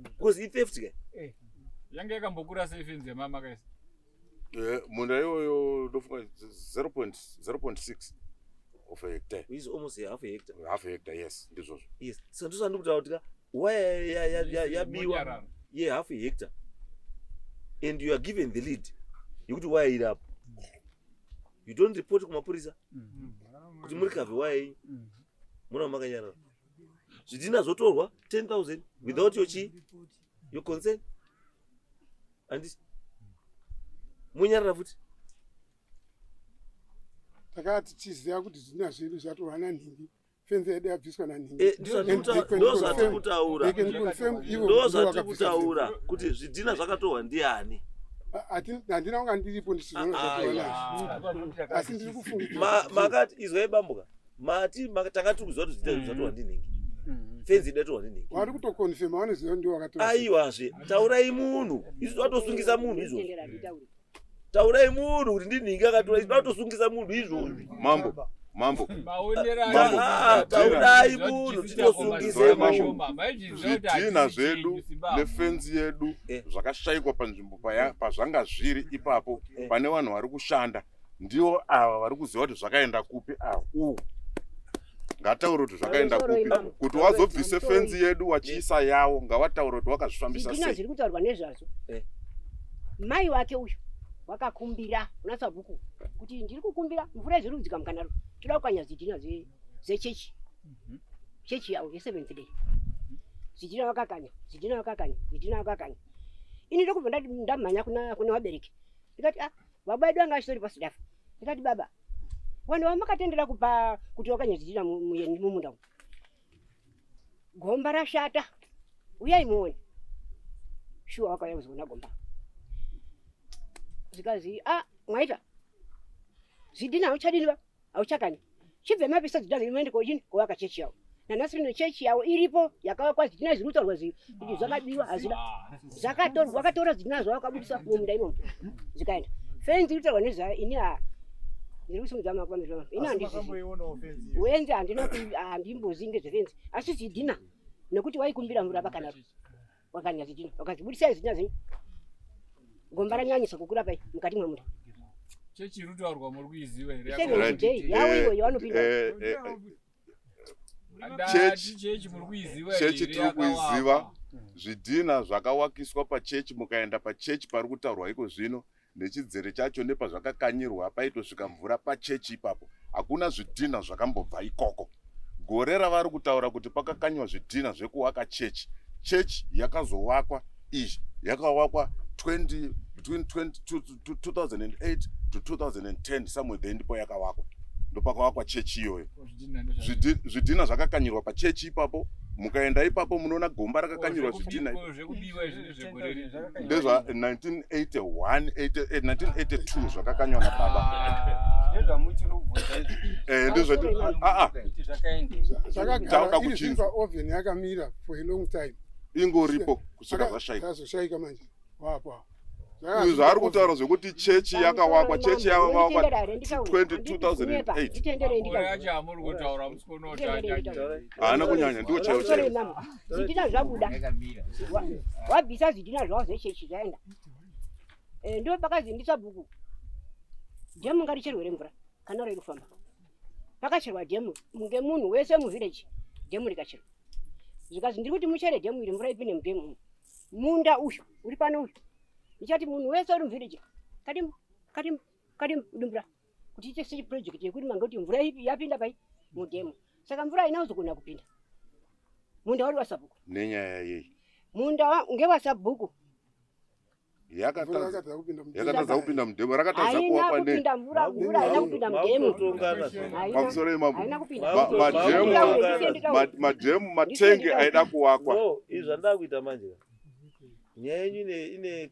because it's theft guy. Yange yakambokura sei fence yamama kaisa? Munda iyoyo ndofunga 0.6 of a hectare. Which is almost half a hectare. Half a hectare, yes. Ndizvozvo. Yes. So ndosandikuti kuti why yabiwa half a hectare and you are given the lead yekuti why iri apo. You don't report kumapurisa kuti muri kave why muna makanyarara. Zvidhina zvotorwa 10,000 without your consent. And munyarara futi. Takati tiziva kuti zvidhina zvedu zvatorwa nanhingi. Fenzi yedu yabviswa nanhingi. Ndozvatiri kutaura kuti zvidhina zvakatorwa ndiani. Handina kunga ndiripo ndichizoona zvatorwa nazvo. Asi ndiri kufunga. Makati izwa ibambuka. Takati kuziva kuti zvidhina zvatorwa ndinhingi. Fenzi idatorwa ndinhingi. Wari kutokonfirma vanoziva ndiwo wakatora. Aiwazve, taurai munhu. Isu twatosungisa munhu izvozvo. Taurai munhu kuti ndinhingi akatora, isu twatosungisa munhu izvozvo. Mambo, mambo taudai munhu tinosungise zvidhina zvedu nefenzi yedu zvakashayikwa panzvimbo pazvanga zviri ipapo pane vanhu vari kushanda ndiwo ava vari kuziva kuti zvakaenda kupi ava ngataure kuti zvakaenda kupi kuti wazobvise fenzi yedu wachiisa yavo ngavataure kuti wakazvifambisa zvidhina zviri kutaurwa nezvazvo mai wake uyu wakakumbira una sabhuku kuti ndiri kukumbira mvura zviri kudzika mukanaro toda kukanya zvidhina zechechi chechi yavo ye7th day zvidhina vakakanya ini ndokubva ndamhanya kuna vabereki ndikati baba edu anga ashitori pasidafu ndikati baba vanhu vamakatendera kupa kuti wakanya zvidhina mumunda umu gomba rashata uyai muone shuwa wakauya kuzoona gomba zikazi mwaita zvidhina hauchadiniba hauchakanya chibve mapisa zvidhina zvimuende kochini kovaka chechi yavo nanhasi rino chechi yavo iripo yakavakwa zvidhina zviri kutaurwa kuti zvakadiwa hazvina zvakatorwa wakatora zvidhina zvavo wakabudisa mumunda imomo zvikaenda fenzi iri kutaurwa nezvayo ini ndiri kusimudza makwamezvama ini handizivi wenzi handimbozivi ngezvefenzi asi zvidhina nekuti waikumbira mvura pakanaro wakanya zvidhina wakazibudisai zvidhina zvenyu gomba ranyanyisa kukura pai mukati mwemunda chechi iri kutaurwa muri kuiziva here yavo ivo yavanopinda chechi muri kuiziva chechi tiri kuiziva zvidhina zvakawakiswa pachechi mukaenda pachechi pari kutaurwa iko zvino nechidzere chacho nepazvakakanyirwa paitosvika mvura pachechi ipapo hakuna zvidhina zvakambobva ikoko gore ravari kutaura kuti pakakanywa zvidhina zvekuwaka chechi yakazowakwa izvi yakawakwa between 2008 to 2010 somewhere there ndipo yakawakwa ndopakawakwa chechi iyoyo zvidhina zvakakanyirwa pachechi ipapo mukaenda ipapo munoona gomba rakakanyirwa zvidhina ndezva 1982 zvakakanywa nababa ndezvakagara oven yakamira for a long time ingoripo kusvika zvashayika manje wapo zvaari kutaura zvekuti chechi yakawakwa 2008 haana kunyanya ndiwo chaiwo zvidhina zvabuda wabvisa zvidhina zvavo zvechechi zvaenda ndo pakazindisa bhuku dhemu ngaricherwe remvura kana riri kufamba pakacherwa dhemu ngemunhu wese muvhireji dhemu rikacherwa zvikazi ndiri kuti muchere dhemu iri mvura ipinde mudhemu munda uyu uri pano uyu ndichati munhu wese uri muvhireji kadimu dumbura kuti iche project yekuti mange kuti mvura yapinda pai mudhemu saka mvura haina kuzogona kupinda munda uri wasabhuku nenyaya yei munda ngewasabhuku yakatadza kupinda mudhemu rakatadza kuwakwa mvura haina kupinda mudhemu pamusoro yemadhemu matenge aida kuwakwa izvi zvandaa kuita manje nyaya yenyu ine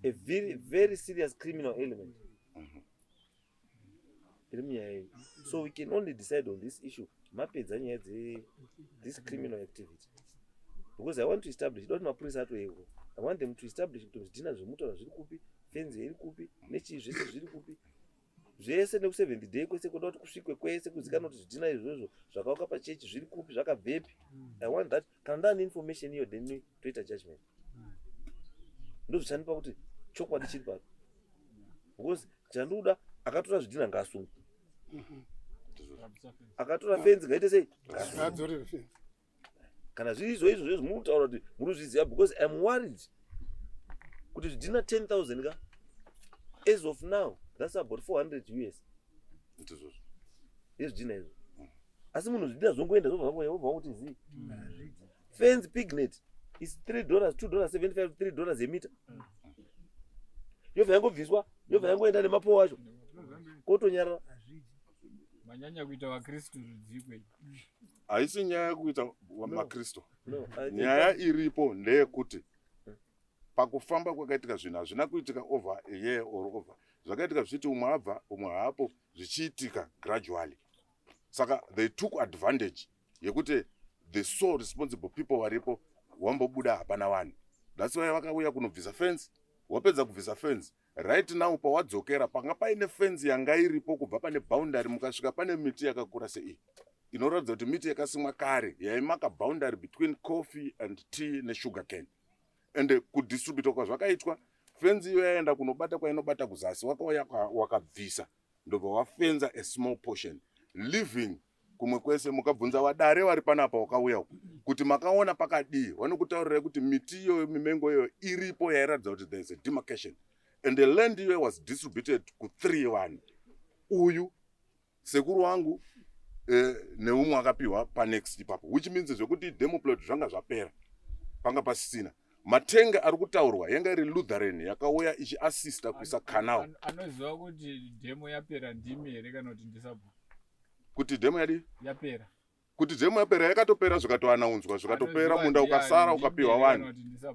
a very serious criminal element iri munyaya yenyu so we can only decide on this issue mapedza nyaya this criminal activity because I want to establish doti mapurisa atoyeko I want them to establish kuti zvidhina zvemutaura zviri kupi fenzi iri kupi nechii zvese zviri kupi zvese neku7th day kwese kuda kuti kusvikwe kwese kuzikanwa kuti zvidhina izvozvo zvakawaka pachechi zviri kupi zvakabvepi I want that kana ndane information iyo then toita judgment ndozvichanipa kuti chokwadi chiri papo because chandoda akatora zvidhina ngasungu akatora fenzi ngaite sei kana zviri izvo zvezvo muri kutaura kuti muri kuzviziva because I'm worried kuti zvidhina 10,000 ka as of now that's about 400 US zvidhina izvo asi munhu zvidhina zvongoenda zvobva kuti zii fence pignet is $3 $2.75 $3 a meter yobva yangobviswa yobva yangoenda nemapowo acho kotonyarara manyanya kuita vakristu zvidzikwe haisi nyaya yekuita makristu nyaya iripo ndeyekuti pakufamba kwakaitika zvinhu hazvina kuitika over a year or over zvakaitika zvichiti umwe abva umwe haapo zvichiitika gradually saka they took advantage yekuti the sole responsible people varipo wambobuda hapana vanhu that's why vakauya kunobvisa fence wapedza kubvisa fence right now pawadzokera panga paine fenzi yanga iripo kubva pane boundary mukasvika pane miti yakakura sei inoratidza kuti miti yakasimwa kare yaimaka boundary between coffee and tea nesugar cane ende kudistributwa kwazvakaitwa fenzi iyo yaenda kunobata kwainobata kuzasi wakauya wakabvisa ndobva wafenza a small portion living kumwe kwese mukabvunza vadare vari panapa wakauya kuti makaona pakadii vanokutaurirai kuti miti iyoyo mimengo iyoyo iripo yairatidza kuti there is a demarcation and the land iyoyo was distributed ku 3-1 uyu sekuru wangu neumwe akapiwa panext ipapo which means zvekuti demo plot zvanga zvapera panga pasisina matenga ari kutaurwa yanga iri Lutheran yakauya ichiasista kuisa canal anoziva kuti demo yapera ndimi here kana kuti ndisabhuku kuti demo yadi yapera kuti demo yapera yakatopera zvikatoanaunzwa zvikatopera munda ukasara ukapiwa vanhu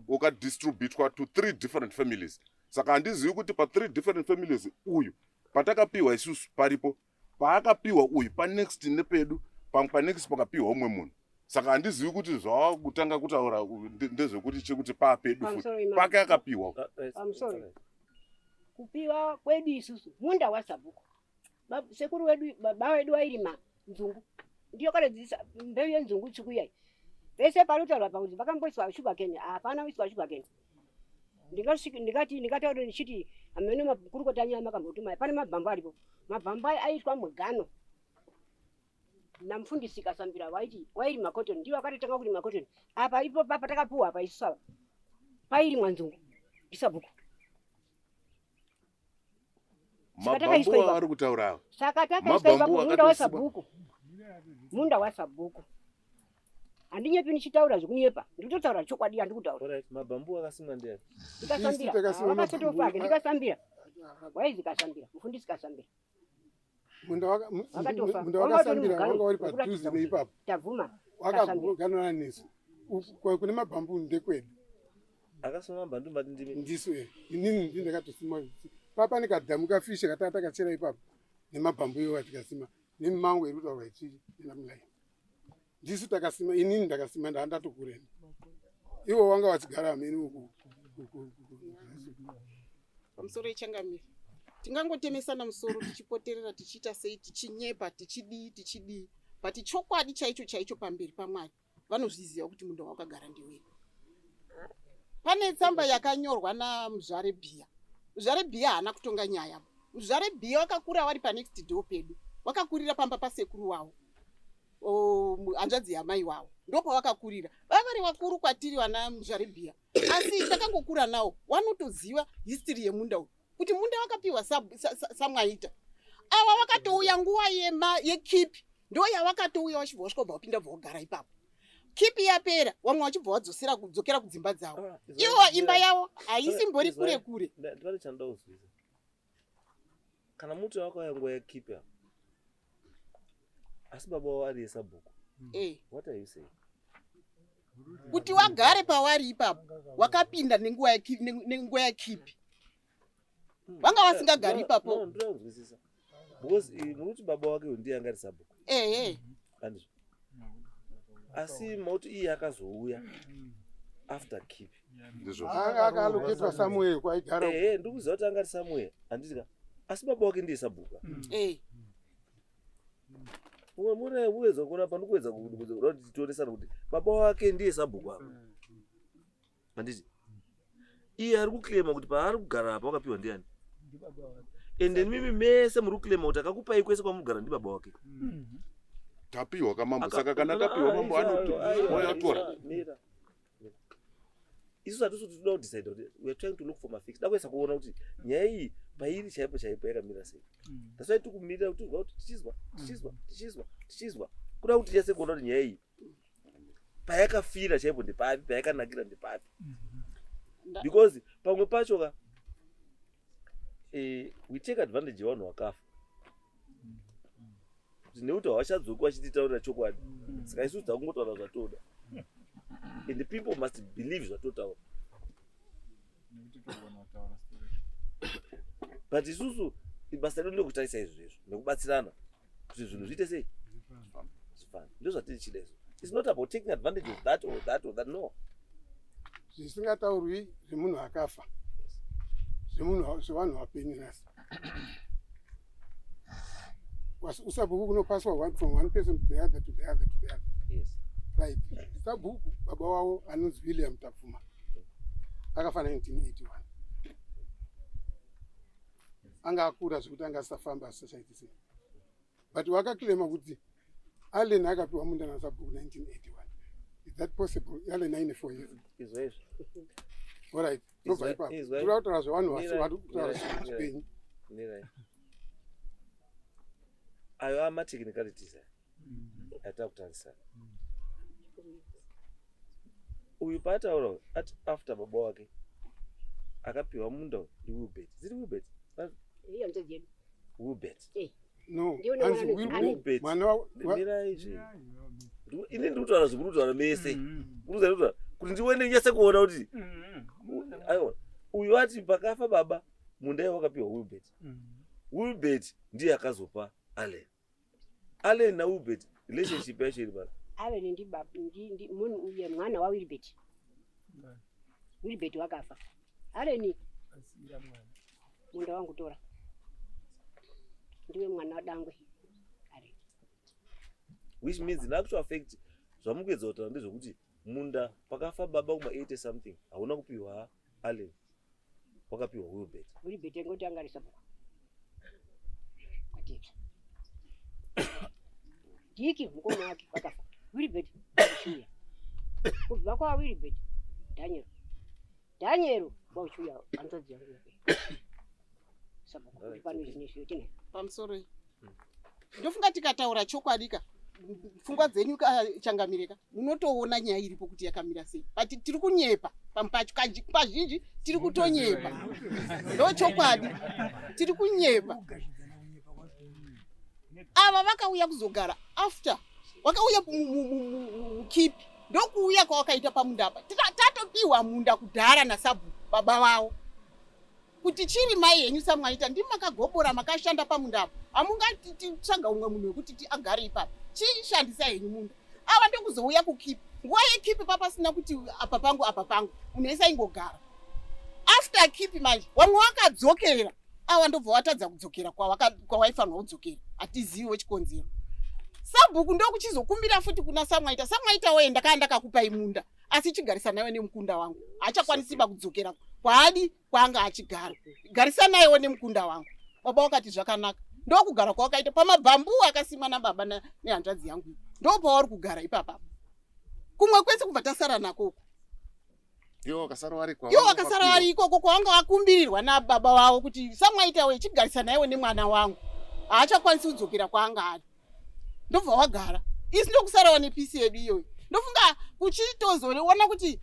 ukadistributwa to 3 different families saka handizivi kuti pa 3 different families uyu patakapiwa isusu paripo paakapiwa uyu panext nepedu pamwe panext pakapiwa umwe munhu saka handizivi kuti zvava kutanga kutaura ndezvekuti chekuti papedu futi pake akapiwa kupiwa kwedu isusu munda wasabhuku sekuru wedu baba wedu wairima nzungu ndiyo kaledzidzisa mbeu yenzungu tsvuku iyai vese panotaurwa pakuti vakamboiswa sugar cane hapana kuiswa sugar cane ndikataura ndichiti amene makurukota anyama makambotuma pane mabhambo aripo mabhambo aitwa mugano namufundisi kasambira wairi makotoni ndiwo akatotanga kuti makotoni apa ipo papa takapuwa apa isu pairi mwanzungu isabhuku mabhambo ari kutaura saka takaiswa munda wasabhuku munda wasabhuku handinyepi ndichitaura zvekunyepa ndikutotaura chokwadi handikutaura mabhambu akasimwa ndiani ndikasambira ndikasambira waizi kasambira mufundisi kasambira munda wakasambira wanga uri padhuze neipapo tabvuma wakaganana nesu kune mabhambu ndekwedu akasoma mabhambu mbati ndimi ndisu inini ndindakatosima papa nekadhamu kafishe katanga takachera ipapo nemabhambu iwo atikasima nemimango iri kutaurwa ichichi inamulai ndisu takasima inini ndakasima ndaandatokureni iwo wanga wachigara ameni uku pamusoro yechangamiri tingangotemesana musoro tichipoterera tichiita sei tichinyepa tichidii but chokwadi chaicho pamberi pamwari vanozviziva kuti munda wakagara ndiwedu. Pane tsamba yakanyorwa namuzvare bhiya. Muzvare bhiya haana kutonga nyaya. Muzvare bhiya wakakura wari panext door pedu, wakakurira pamba pasekuru wavo, hanzvadzi yamai wavo, ndopa wakakurira. Vavari vakuru kwatiri wana muzvare bhiya, asi takangokura nawo wanotoziva history yemunda uyu kuti munda wakapiwa samwaita. Ava wakatouya nguva yekipi, ndo yavakatouya vachibva vasvika kubva vapinda vogara ipapo. Kipi yapera vamwe vachibva vadzokera kudzimba dzavo. Ivo imba yavo haisimbori kure kure. Ndipane chandauzvisa. Kana muti wakauya nguva yekipi asi baba wavo ari esabhuku. What are you saying? Kuti wagare pavari ipapo wakapinda nenguva yekipi. Vanga vasingagari ipapo. No, ndinozwisisa. Because muti baba wake ndiye anga ari sabhuku. Andizvo. Asi mauti iye akazouya after kipi. Akaloketwa Samuel kwaigara. Ndikuziva kuti anga ari Samuel. Handitika. Asi baba wake ndiye sabhuku. Mune uweza kuona pano kuweza kutitoresana kuti baba wake ndiye sabhuku apa. Handiti. Iye ari kuklema kuti paari kugara apa wakapiwa ndiani? Ende mimi mese muri kuklema kuti akakupai kwese kwamugara ndi baba wake. Tapiwa kamambo saka kana tapiwa mambo anotora. Isu hatusu tinoda kudecide kuti we are trying to look for my fix. Dakwesa kuona kuti nyaya iyi pairi chaipo yakamira sei. That's why tikumirira kuti tichizwa. Kuda kuti chese kuona kuti nyaya iyi payakafira chaipo ndipapi, payakanakira ndipapi. Because pamwe pacho ka we take advantage yevanhu vakafa. Nekuti havachadzoki vachititaurira chokwadi. Saka isusu takungotaura zvatoda. And the people must believe zvatotaura. But isusu basa redu ndekutarisa izvozvo nekubatsirana kuti zvinhu zviite sei. Ndizvo zvatiri chida izvo. It's not about taking advantage of that or that or that, no. Zvisingataurwi zvemunhu akafa zvevanhu vapenyu nhasi usabhuku kunopaswa from one person to the other to the other to the other. Yes. Right. Sabhuku baba wavo anonzi William Tapfuma akafa 1981. Anga akura zvekuti anga asafamba society sei. But wakaclaima kuti Allen akapiwa Munda naSabhuku 1981. Is that possible? Allen 94 years. Izvo. All right. Nobva ipapo. Turautaura zvevanhu vari kutaura zvipenyu. Ayo amatechnicalities atakutarisana. Uyu paataura ati after baba wake akapiwa Munda iWilbert. Ziri Wilbert? Iyo ndejedu. Wilbert. No. Wilbert. Mwana Miraizve. Ine ndikutaura zvikuru mese. Kuti ndiwene nyase kuona kuti aiwa uyu ati pakafa baba Munda wakapiwa Wilbert. Wilbert ndiye akazopa Allen. Allen na Wilbert relationship yacho iri baba. Allen ndi baba ndi munhu uye mwana wa Wilbert. Wilbert wakafa. Allen asira mwana. Munda wangu tora. Ndiwe mwana wadangwe. Which means in actual fact zvamukwedza kutaura ndezvokuti Munda pakafa baba kuma 80 something hauna kupiwa Allen. Wakapiwa Wilbert. Wilbert ngoti angarisa baba. Atiki. Diki mkono wake wakafa. Wilbert kushuya. Kubva kwa Wilbert. Daniel kwa kushuya anzodzi yangu. Sababu pano izvinesho tine. Pamusoro. Ndofunga tikataura chokwadi pfungwa dzenyu kachangamireka munotoona nyaya iripo kuti yakamira sei. But tiri kunyepa pampacho kazhinji tiri kutonyepa. Ndo chokwadi. Tiri kunyepa. Ava vakauya kuzogara after wakauya mukipi ndokuuya kwawakaita paMunda apa tatopiwa Munda kudhara naSabhuku baba vavo kuti chiri mai henyu samwaita ndimakagobora makashanda paMunda apa hamungatitsvaga umwe munhu wekuti agare ipapo chishandisa henyu Munda ava ndokuzouya kukipi nguva yekipi papasina kuti apa pangu munhu ese aingogara after kipi manje wamwe wakadzokera ava ndobva watadza kudzokera kwawaifanwa kudzokera hatizivi wechikonzero. Sabhuku ndokuchizokumbira futi kuna Samwaita woenda kaenda kakupai Munda asi chigarisa nayo nemukunda wangu achakwanisiba kudzokera kwaadi kwanga achigara garisa nayo nemukunda wangu baba wakati zvakanaka ndokugara kwawakaita pamabhambu akasimwa nababa nehanzvadzi yangu ndopauri kugara ipapa kumwe kwese kubva tasara nakoko Yo wakasara vari ikoko kwanga wakumbirirwa nababa wavo kuti Samwaita we chigarisa nayo nemwana wangu haachakwanisi kudzokera kwaanga ari ndobva wagara isi ndokusarawo nepisi yedu iyoyo ndofunga kuchitozoona kuti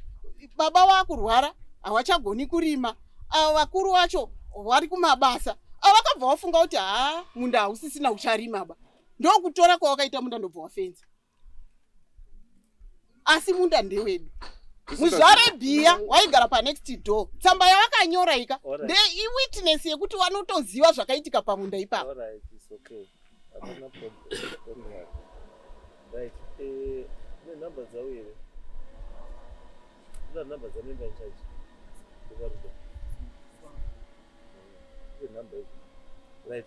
baba vakurwara havachagoni kurima ava vakuru vacho vari kumabasa ava vakabva vafunga kuti Munda hausisina ucharima ba ndokutora kwawakaita Munda ndobva wafenza asi Munda ndewedu. Muzvarebhiya waigara panext door tsamba yavakanyora ika ndeiwitness yekuti vanotoziva zvakaitika paMunda ipapo. Alright, it's okay. Hakuna problem. Right. The numbers are here. The numbers are member in charge. The numbers. Right.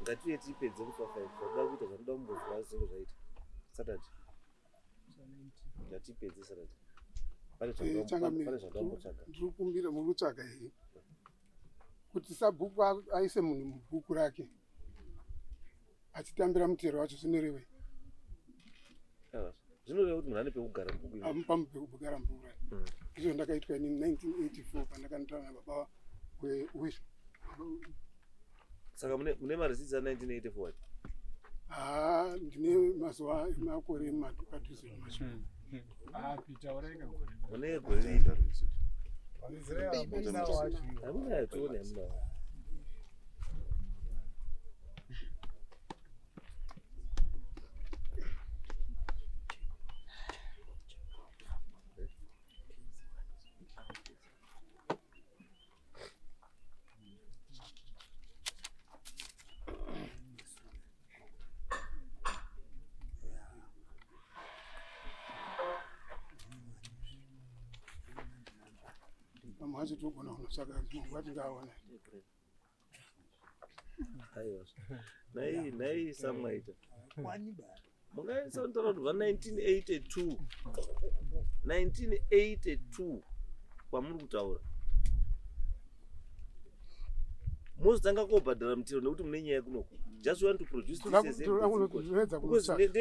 Ngatiye tipedze kufa 5. Zvada kuita zvanoda kumbozwa zvinhu zvaita. Saturday. Ngatipedze Saturday. Ndiri kumbira mukutsvaga here kuti Sabhuku aise munhu mubhuku rake achitambira mutero wacho zvinorevei? Zvinoreva kuti munhu ane pekugara mubhuku amupa pekugara mubhuku rake. Izvo ndakaitwa ini 1984 pandakanotaura nababa wewisho. Saka mune mareceipt a1984 ndine mazuva emakore padhuze nemashure. Peter orega gore. Mune gore riita. Hamuna yatone hamuna. achitogona kunotsvaga watingaona. Aiwa. Nai samwaita. Mungaisa ntaura kuti 1982 kwamuri kutaura mozotanga kobhadhara mutero nekuti mune nyaya kunoku just want to produce this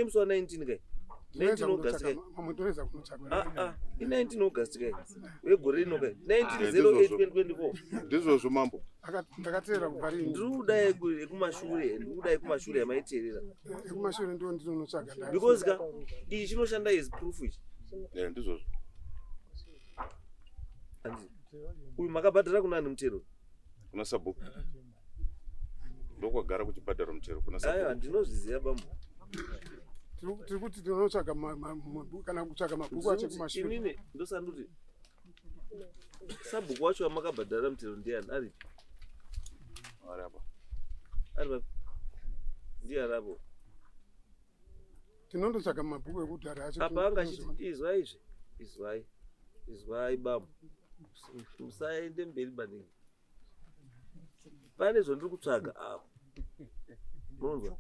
musi wa 19 kai 19 August kai i19 August kai wegore rino kai 1908 ndizvozvo mambo ndakateera kubva rini ndiri kuda yekumashure yamaiteerera ekumashure ndo ndinotsvaga because ka ichi chinoshanda as proof ichi ndizvozvo uyu makabhadhara kunani mutero kuna sabhuku ndokwagara kuchibhadhara mutero kuna sabhuku ndinozviziva bambo tiri kuti tinotsvaga kana kutsvaga mabhuku acho kumashure inini ndosandoti sabhuku wacho wamakabhadhara mutero ndiani aripi aripa ndiani apo tinondotsvaga mabhuku ekudhara acho apa angachiti izwai bambo musaende mberi maningi pane zvandiri kutsvaga apo munonzwa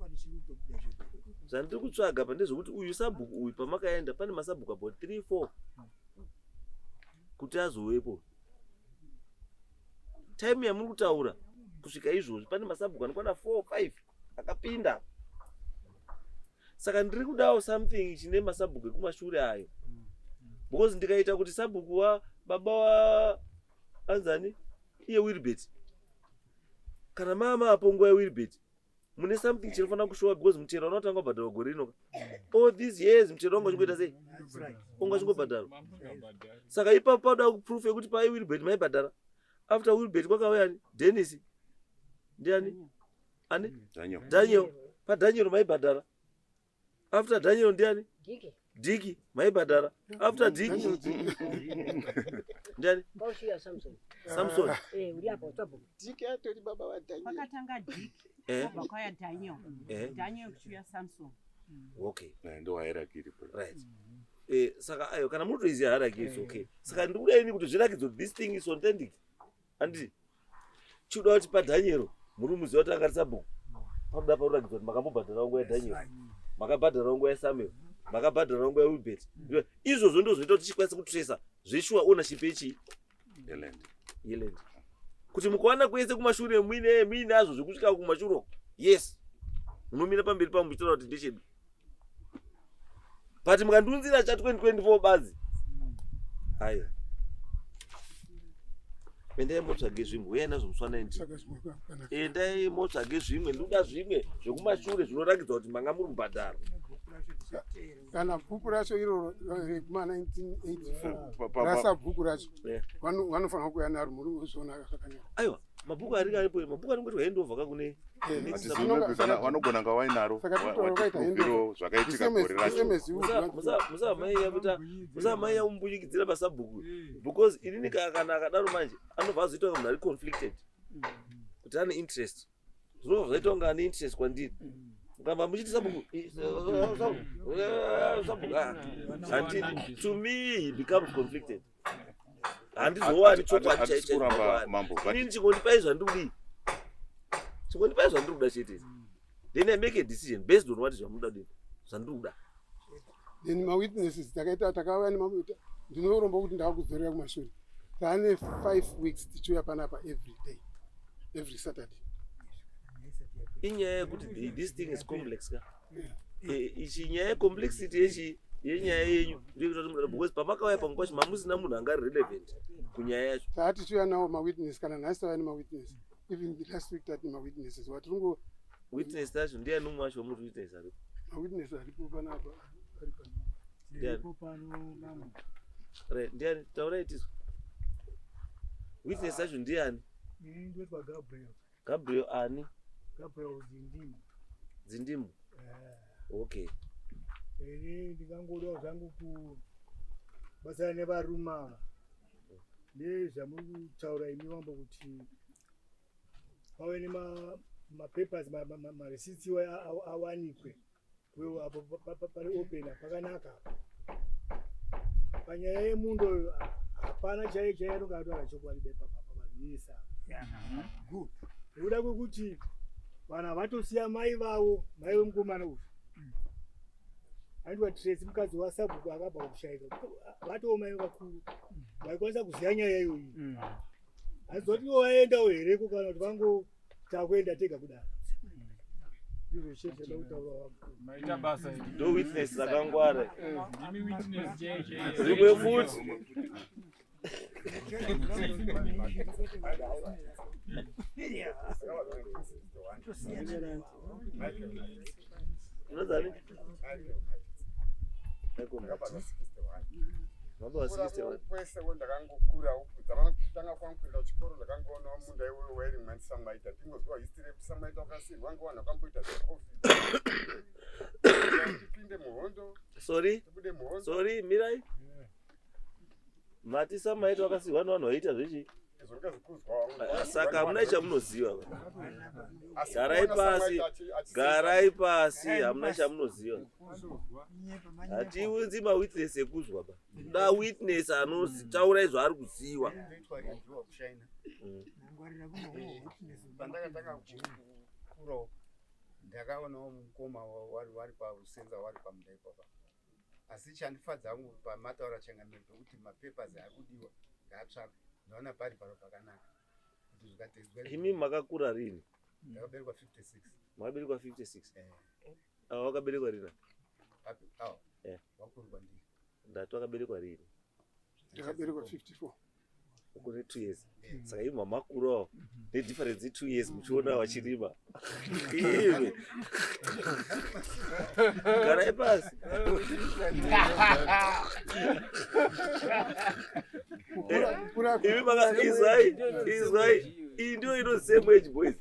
zvandiri kutsvaga pa ndezvokuti uyu sabhuku uyu pamakaenda pane masabhuku about 3-4 kuti azovepo time yamuri kutaura kusvika izvozvi pane masabhuku anokwana 4-5 akapinda saka ndiri kudawo something chine masabhuku ekumashure ayo because ndikaita kuti sabhuku wababa wa anzani iye Wilbert kana mama apo nguva yeWilbert mune something chinofanira kushowa because mutero unotanga kubhadharwa gore rino all these years mutero wangu uchingoita sei ungachingobhadharwa saka ipapo pauda proof yekuti paWilbert maibhadhara after Wilbert kwakauya Dennis ndiani ani Daniel paDaniel maibhadhara after Daniel ndiani Diki maibhadhara after Diki ndiani Samson uriapo tabu Diki atori baba wa Daniel pakatanga Diki bakaya Daniel Daniel kuya Samson okay ndo hierarchy right saka ayo kana muto izi hierarchy is okay saka ndikuda ini kuti zvirakidzo this thing is authentic andi chuda kuti pa Daniel muri muziva kuti angari sabhuku pakuda parurakidzo kuti makambobhadhara nguva yaDaniel makabhadhara nguva yaSamuel makabhadhara nguva yaWilbert izvozvo ndozvoita kuti tichikwanisa kutracer zveshuwa ownership yechi yeland kuti mukawana kwese kumashure muine azvo zvekusvika kumashure yes munomira pamberi pangu muchitaura kuti ndechedu but mukandiunzira cha 2024 bazi haya endai motsvage zvimwe uyai nazvo muswana endai motsvage zvimwe ndoda zvimwe zvekumashure zvinorakidza kuti manga muri kubhadhara kana bhuku racho iroro rekuma1984 rasa bhuku racho vanofanira kuuya naro muri kuzviona zvakanaka aiwa mabhuku ari aripo mabhuku anongoti handover kakune vanogona nga wainaro zvakaitika gore racho musamaiya mumbunyikidzira pasabhuku because inini kana akadaro manje anobva azoita kunge munhu ari conflicted kuti ane interest zvinobva zvaita kunge ane interest kwandiri mukamba muchiti sabhuku and to me he becomes conflicted handizowani chokwadi chaichainini chingondipai zvandiri kuda chete then I make a decision based on what zvamuda kudini zvandiri then mawitnesses takauya nemamuita ndinoromba kuti ndakuzorera kumashure taane 5 weeks tichiuya panapa every day every Saturday inyaya yekuti this thing is complex ka ichi nyaya complexity yechi yenyaya yenyu because pamakauya pangu kwacho mamusina munhu angari relevant kunyaya yacho taati tichiuya nawo mawitness kana nhasi tauya nemawitness even the last week tati mawitnesses watiringo witness tacho ndiani umwe wacho muri witness aripo mawitness aripo panapa ndiani taurai tizwa witness tacho ndiani ndezwa Gabriel ani Gabriel Dzindimu okay ndikangodawo zvangu kubasana nevaruma ndezvamuri kutaura imi wamba kuti pave nemapapers mareceipts awanikwe wewo apo pari open pakanaka panyaya yemundo hapana chaiye anonga atora chokwadi pavanhuisa nekuda kwekuti vanhu vatosiya mai vavo, mai vemukomana uyu aindiwa Tracy mukadzi wasabhuku akabva kushayika, vatoo mai vakuru vaikwanisa kuziya nyaya iyoyi. Azoti ivo vaendawo hereko kana kuti vangotakuenda tega kudaro. Ndizvo chete ndakutaura wangu. Maita basa ndo witness dzakangwara. Ndimi witness jeje. Zimwe futi. Unodhani? Mambo wa 61. Kwese ndakangokura uku dzavana kutanga kwangu kuenda kuchikoro ndakangoona munda iwoyo wairi mwanisa maita tingozwa history yekuti samaita wakasirwa wangu akamboita zvecofi tipinde muhondo. Sorry mirai mati samaita wakasirwa vanhu vanoita zvechi saka hamuna chamunoziva. Garai pasi hamuna chamunoziva. Hatiunzi mawitness ekuzwa ba. Da witness anotaura izvo ari kuziva. Pandakatanga kukura ndakaonawo mukoma wari parusenza wari pamunda ipapo. Asi chandifadza hangu pamataura changamiro pekuti mapapers akudiwa ngaatsvaka ndaona pari paro pakanaka kuti zvikatedzwa. Imi makakura rini? Ndakaberekwa 56. Makaberekwa 56? Wakaberekwa rini? Wakurwa ndii. Ndati wakaberekwa rini? Ndakaberekwa 54. Kune 2 years. Saka imi mamakurawo nedifference 2 years muchiona wachirima. Imi. Garai pasi. Imi izwai. Iyi ndiyo ino same age boys.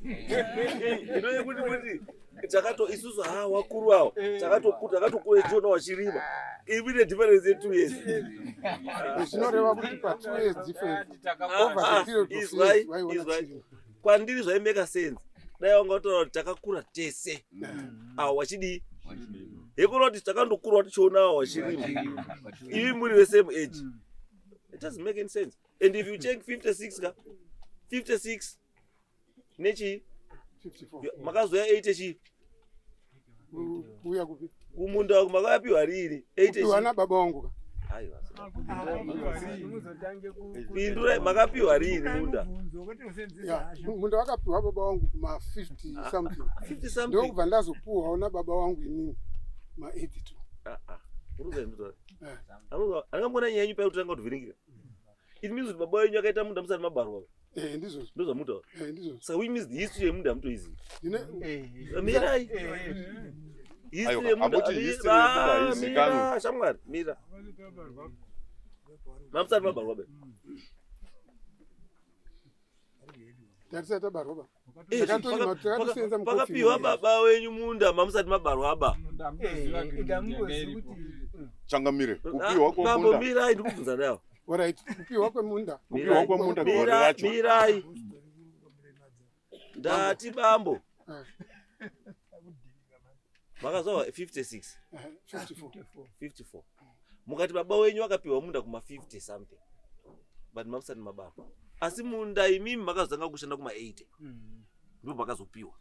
Ino yekuti takato isusu wakuru wawo takatokura tichiona wachirima. Imi nedifference 2 years. Zvinoreva kuti pa 2 years difference over the period of years waiona chirima. Kwandiri zvaimeka sense. Dai wangautaura kuti takakura tese. Wachidii? Yekunoti takandokura tichiona wachirima. Imi muri the same age. It doesn't make any sense. And if you check 56 nechi 54 makazoya 80 chi uya kupi kumunda kumakapiwa riri 80 chi wana baba wangu aiwa pindura makapiwa riri munda munda wakapiwa baba wangu kuma 50 something ndio kubva ndazopuwa ona baba wangu inini ma 82 uruzendo akambona nyenyu pa utanga kuvhiringira. It means kuti baba wenyu akaita munda musati mabarwa. Ndizvo. Ndo zvamuta. Ndizvo. Saka we miss the history yemunda mutoizi. Mirai. History yemunda. Mira, shamwari, mira. Mamusati mabarwa be. Tarisata barwa. Pakapiwa baba wenyu munda mamusati mabarwa ba. Changamire kupiwa kwa munda. Mambo mirai ndikubvunza nawo. Alright, kupiwa kwa munda. Kupiwa kwa munda gore racho. Mirai. Ndati bambo. Makazowa 56. 54. Mukati baba wenyu akapiwa munda kuma 50 something. But mamusati mabarwa. Asi munda imimi makazotanga kushanda kuma 80. Ndipo makazopiwa.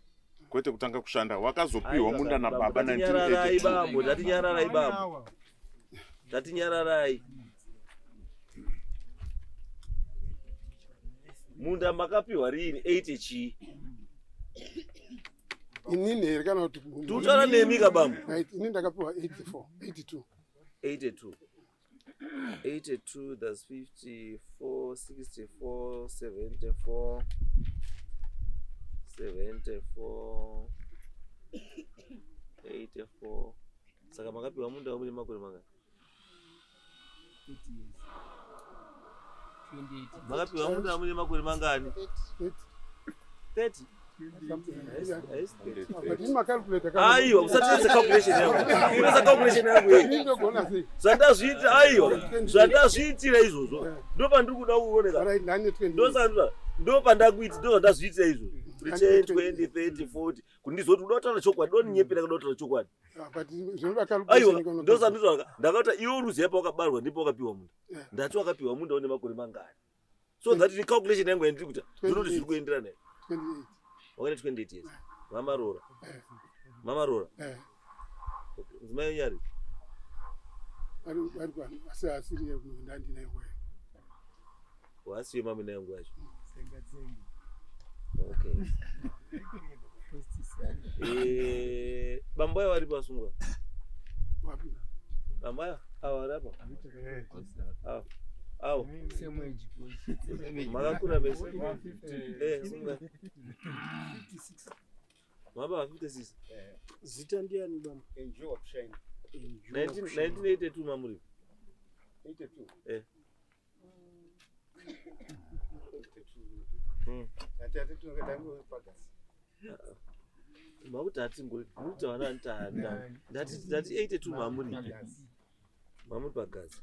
Kwete kutanga kushanda wakazopiwa munda na baba 1982. Ndatinyararai bambo. Ndatinyararai. Munda makapiwa rini 80 chi. Inini here kana kuti tutara nemi kabambo. Right, inini ndakapiwa 82. 82 that's 54 64 74 84. Saka makapiwa munda wamuni makore manga. Makapiwa munda wamuni makore mangani? 30. Aiwa, usatise calculation yangu. Unaweza calculation yangu hii. Zvandazviita aiwa. Zvandazviitira izvozvo. Ndo pandiri kuda kuoneka. Ndo pandakuita ndo zvandazviitira izvozvo. 10 20 30 40 kundizoti unotaura chokwadi doninyepera kunotaura chokwadi aiwa ndosandizvaka ndakati iwe uruziva pawakabarwa ndipo wakapiwa munda ndati wakapiwa munda une makore mangani so that ni calculation yangu yandiri kuita zvinoti zviri kuenderana here wakane 28 years mama rora nzimai yenyari wasiye mami nayangu yacho okay bamboya wari pasungwa bamboya awarapa awo makakura mese maba 56 zita ndiani bamba 1982 mamuri 82 makuti hatingori mutawana ndati 82 mamuri pagazi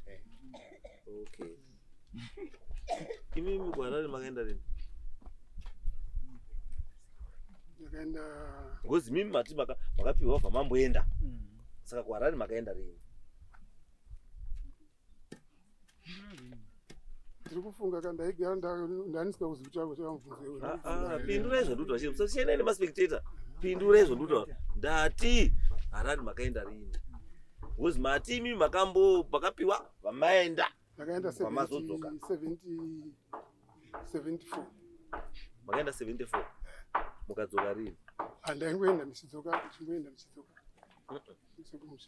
okay imimi kwarari makaenda rini ngozi mimi mati makapiwa bva mamboenda saka kwarari makaenda rini ndiri kufunga kandaigara ndanisingauzi kuti changu chamubvunze pindura izvo ndutaura chii musachena ine maspectator pindura izvo ndutaura ndati harari makaenda rini ngozi mati imimi makapiwa vamaenda ndakaenda 74 makaenda 74 mukadzoka rini handaingoenda ndichidzoka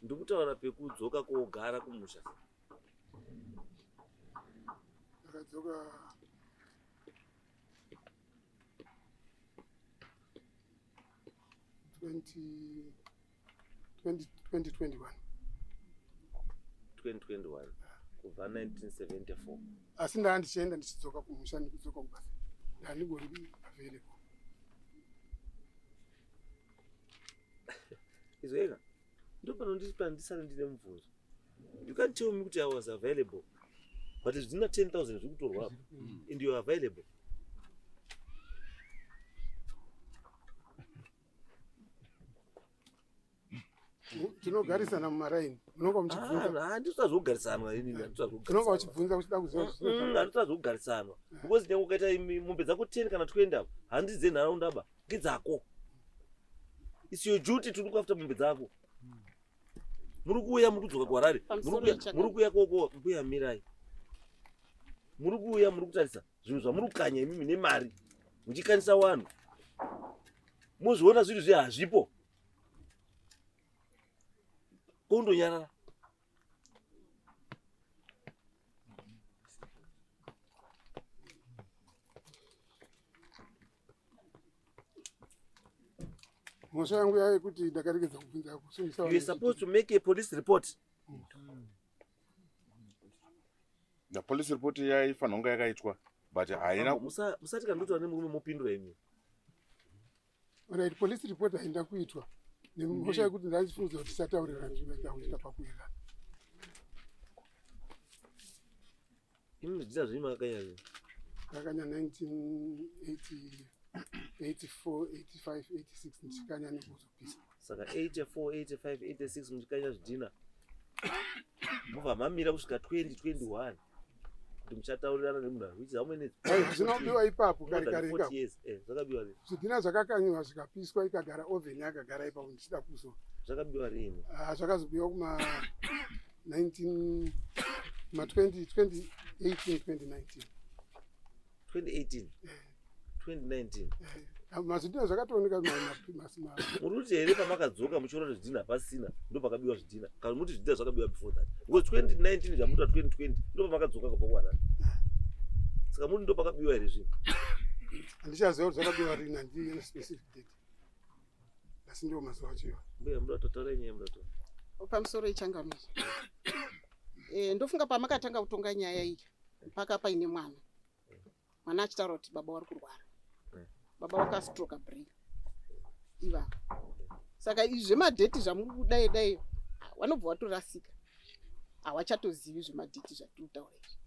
ndikutaura pekudzoka kogara kumusha ndakadzoka 2021 kubva 1974 asi ndaandichienda ndichidzoka kumusha ndikudzoka kubasa ndandigori available izveka ndopanondispa ndisare ndine mubvunzo you can't tell me kuti I was available but zvina 10,000 zviri kutorwa apo and you are available tinogarisana mumaraini unonga muchibvunza handisazvogarisana unonga uchibvunza uchida kuziva handisazvogarisana because nyange ukaita mombe dzako 10 kana 20 apo handi dzenharaunda ba ngedzako it's your duty to look after mombe dzako muri kuuya muri kudzoka kwarari muri kuuya koko mbuya mirai muri kuuya muri kutarisa zvinhu zvamuri kukanya imimi nemari muchikanisa vanhu mozviona zvinhu zvehazvipo kundonyarara mhosva yangu yaye kuti ndakaregedza kubvunza you are supposed to make a police report the police report yaifanira kunge yakaitwa but haina musati kandotaura nemurume mupindura imi right police report hainda kuitwa nemhosva yekuti ndachifunza kuti tisataurirana zvinoita pakuirana imi zvidita zvenyu makakanya kakanya 1984 85 86 ndichikanya nekuzopisa saka 84 85 86 muchikanya zvidhina mubva mamira kusvika 2021 kuti muchataurirana nemunhu which how many zvinobiwa ipapo kare zvakabiwa rini zvidhina zvakakanyiwa zvikapiswa ikagara oven yakagara ipapo ndichida kuzo zvakabiwa rini zvakazobiwa kuma 2018 2019 mazvidhina zvakatooneka muri kuti here pamakadzoka muchiona kuti zvidhina pasina ndo pakabiwa zvidhina kana muti zvidhina zvakabiwa before that because 2019 zvamuta 2020 ndo pamakadzoka kubva kwarani saka muri ndo pakabiwa here zvinhu handichaziva kuti zvakabiwa rini handine specific date asi ndo mazuva achiwa mbuya muda kutaura nyaya muda kutaura pamusoro yechangamire ndofunga pamakatanga kutonga nyaya iyi mpaka paine mwana achitaura kuti baba wari kurwara baba wakastroka brain iva saka izvi zvemadheti zvamuri kudai dai wanobva watorasika hawachatozivi zvemadheti zvatiri kutaura izvi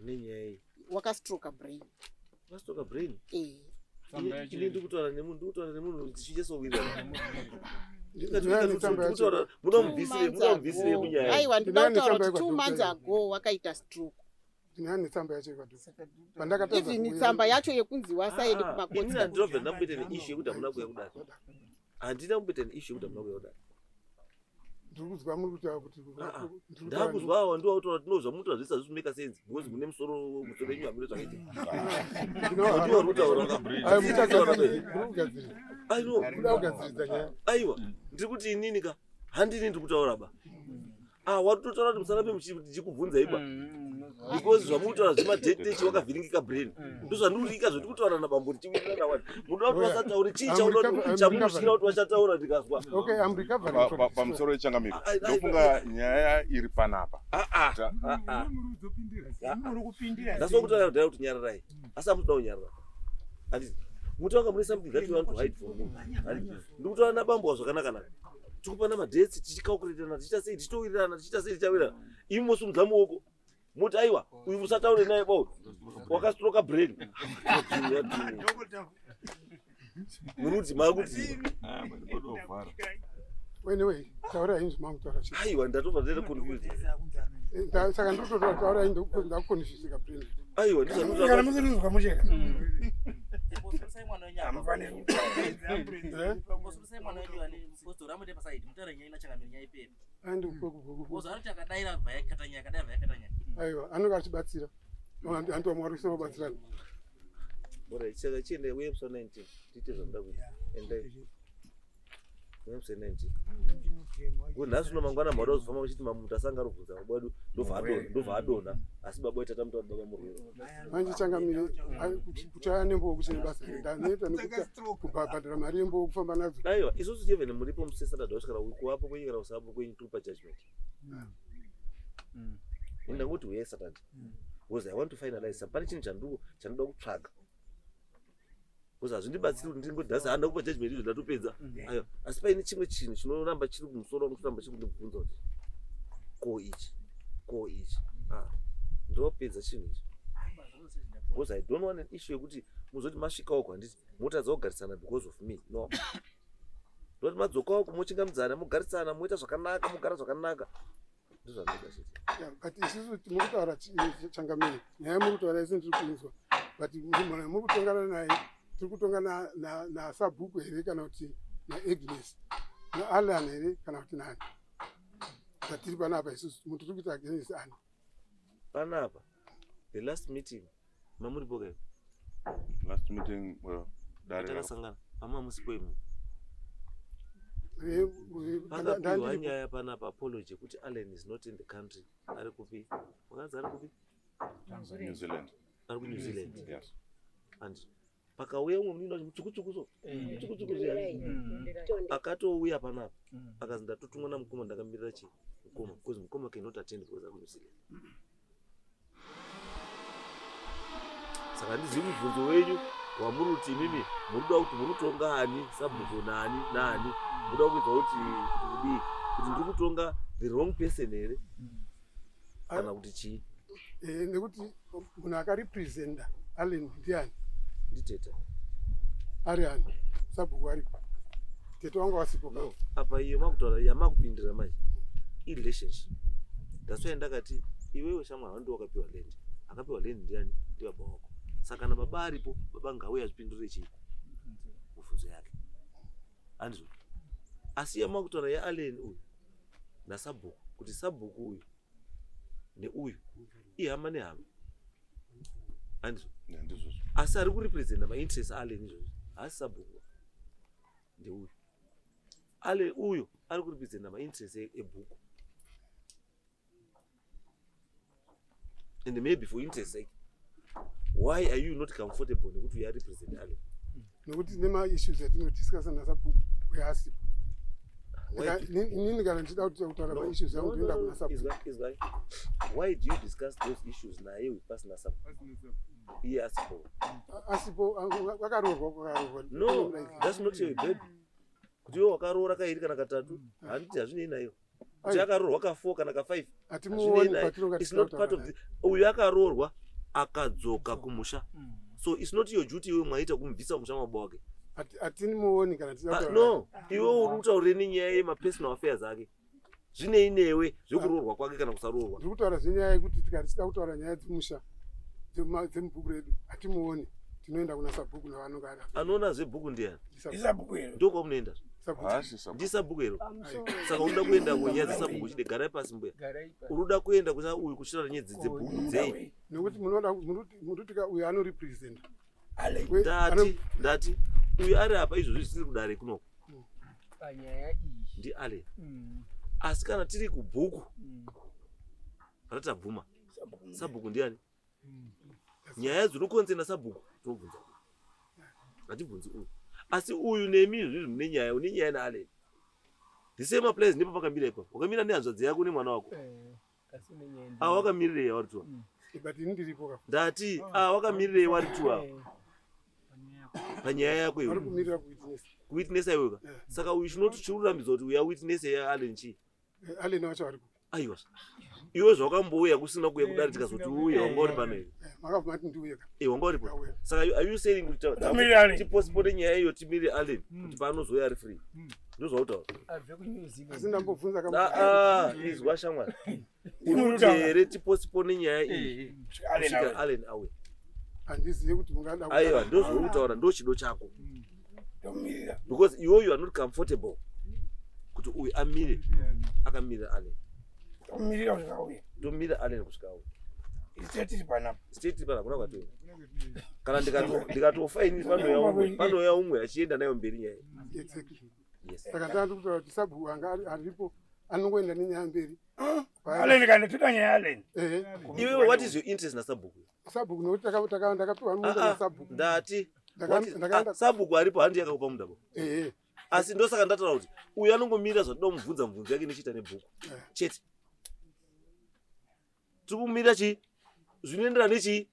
nenyaya iyi wakastroka brain wakastroka brain ini ndikutaura nemunhu tichichesowirana munomubvisire munyaya. Aiwa, ndinoda kutaura kuti 2 months ago wakaita stroke. Ndinani tsamba yacho Even tsamba yacho yekunzi wasaende kumakoti. Inini handinobva ndamboita neissue yekuti hamuna kuuya kudai. Handina kumboita neissue yekuti hamuna kuuya kudai. Ndikuzwa muri kutaura kuti ndakuzwawo ndiwakutaura kuti tinozva munotaura zvese hazvisi kumeka sense because mune musoro yenyu hamune zvakaita. Aiwa, ndiri kuti inini ka handini ndiri kutaura ba. Watotaura kuti musarambe muchikubvunza iba. Because zvamutaura zvemadhetechi wakavhiringika brain. Ndozvandiurika zvoti kutaura nabambo tichiwirirana wani. Munoda kuti vasataure chii chamunosvikira kuti vachataura ndikazwa. Okay, I'm recovering from this. Pamusoro wechangamiko. Ndofunga nyaya iri panapa. Ndasokutaura kudhara kuti nyararai. Asi hamutoda kunyarara. Handiti. Mutanga mune something that you want to hide from me. Ndikutaura nabambo zvakanaka naka. Tikupana madhetsi tichikaukureterana tichita sei tichitowirirana tichita sei tichawirana. Imi mosimudza muoko. Muti aiwa uyu musataure naye bau wakastroka brain. Muruti makuti anyway taura hinzi mamutaura chii. Aiwa ndatobva ndere confused. Saka ndototaura hinzi ndakonfusika brain. Aiwa kana muzirizwa mucheka aiwa anenge achibatsira antomwarisira kubatsirana. Bora chaka chiende webso 19 tite zvandoda kuita endai webso 19 kunhasi uno mangwana mhauda kuzofamba uchiti mamuntu asanga rubvunza mabwadu ndobva adonha asi baba itata muti baba murwere manje changamire kuchaya nembowo kuchine basa ndaneta nekubhadhara mari yembowo kufamba nadzo. Aiwa isusu chevhene muripo musesatadha kusvikira kuvapo kwenyu kana kusapo kwenyu tupa judgment. Ndangoti uye Saturday because I want to finalize. Pane chinhu chanoda kutsvaga because hazvindibatsiri kuti ndingodhasa handa kupa judgment izvo ndatopedza. Aiwa asi paine chimwe chinhu chinoramba chiri kumusoro wangu chinoramba chiri kundibvunza kuti ko ichi ndopedza chinhu ichi because I don't want an issue yekuti muzoti masvikawo kwanditi motadza kugarisana because of me. No, ndoti madzokawo kumochingamdzana mogarisana moita zvakanaka mogara zvakanaka ndozvanoda chete. But isusu mukutaura changamire nyaya mukutaura isi ndiri kuinzwa but mukutongana naye tiri kutongana nasabhuku here kana kuti naagnes naalan here kana kuti nani tatiri panapa isusu muntu tiri kuita against ani panapa. The last meeting mamuripo kai last meeting takasangana mama musipo imu pakapiwa nyaya panapa apology kuti Allen is not in the country. Ari kupi wakazi ari kupi New Zealand. Ari ku New Zealand. Yes. And pakauya umwe munhu muchukuchuku so muchukuchuku akatouya panapa akazi ndatotumwa namukoma ndakamirira chii mukoma because mukoma cannot attend because ari ku New Zealand. Saka ndizivi mubvunzo wenyu wamuri kuti imimi muruda kuti murutonga ani sabhuku nani muruda kuita kuti ndiri kutonga the wrong person here kana kuti chii. Nekuti munhu akarepresenta Allen ndiani? Nditeta. Ari ani? Sabhuku aripo. Teta wangu wasipo no. Apa iyo makutaura yamakupindira manje irelationship. That's why ndakati iwewe shamwa wandu wakapiwa land. Akapiwa land ndiani? Ndiwa baba wako. Saka na baba aripo baba ngauya zvipindure chii mubvunzo yake andizvo. Asi yamakutaura ya Allen uyu nasabhuku kuti sabhuku uyu neuyu ihama nehama andizvo. Asi ari kurepresenta mainterest Allen izvozvo haasi sabhuku ndeuyu. Allen uyu ari kurepresenta mainterest ebhuku and maybe for interest sake. Why are you not comfortable nekuti you are represent Allen? Nekuti nema issues atinodiscussa nasabhuku uyasipo. Inini kana ndichida kutaura ma issues angu toenda kuna sabhuku. Why do you discuss those issues naye with personal sabhuku? Iye asipo. Asipo wakaroorwa. No, that's not your baby. Kuti iwe wakaroora kairi kana katatu handiti hazvinei nayo. Kuti akaroorwa ka4 kana ka5 atimuoni patinonga it's not part of the uyu akaroorwa akadzoka kumusha So it's not your duty iwe mwaita kumubvisa mushama baba wake. Atinimuoni kana tisa. No, iwe uri kutaura nenyaya yemapersonal affairs ake. Zvine inewe zvokuroorwa kwake kana kusaroorwa. Ndiri kutaura zvenyaya yekuti tikatida kutaura nyaya dzemusha dzemubhuku redu atimuoni. Tinoenda kuna sabhuku navanonga ari. Anoona zvebhuku ndiani? Isabhuku ero. Ndiko kwamunoenda. Ndisabhuku ero. Saka unoda kuenda kunyaya dzesabhuku uchide garai pasi mbuya. Uruda kuenda kuna uyu kushira nyaya dzebhuku dzei. Nokuti munotika uyu anorepresent. Ndati uyu ari apa izvozvi zvisiri kudare kunoko. Panyaya iyi. Ndi ale. Asi kana tiri kubhuku ratabvuma. Sabhuku ndiani? Nyaya dzinokonzerna sabhuku tobvunza. Ngatibvunze uyu. Asi uyu nemi zvizvi mune nyaya naale. The same place ndipo pakamira ipo. Wakamira nehanzvadzi yako nemwana wako. Kasi nenyaya. Wakamirire wari tu. But ndiripo ka. Ndati wakamirire wari tu. Panyaya yako iwe. Vari kumirira kuwitness. Kuwitness iwe. Saka uyu chinorambidzwa kuti uya witness ya Allen chi. Allen wacho ari. Aiwa. Iwe zvakambouya kusina kuya kudari tikazoti uya wanga uri pano. Makabva mati ndiuye ka. Wanga uri pano. Saka are you saying kuti tipostpone nyaya iyo timire Allen kuti paanozoya ari free? Ndozvautaura. Asi ndambobvunza kama. Izwa shamwari. Uri tipostpone nyaya iyi. Kusvika Allen auya. Handizivi kuti mungada. Aiwa ndozvautaura ndochido chako. Because you are not comfortable kuti uyu amire akamira Allen. Tomira Allen kusvika auya. State pana kuna kwatoenda. Kana ndikatofa ini panoya umwe achienda nayo mberi nyaya. Yes. Saka tandi kutaura kuti sabhuku anga aripo anongoenda nenyaya mberi. Allen kana toda nyaya Allen. Iwe what is your interest na sabhuku? Sabhuku nokuti ndakapiwa munda na sabhuku. Ndati sabhuku aripo handi yakakupa munda bo. Asi ndosaka ndataura kuti uyu anongomira zvotoda mubvunza mubvunzo yake nechita nebhuku. Chete. Tikumira chi zvinoendera nechi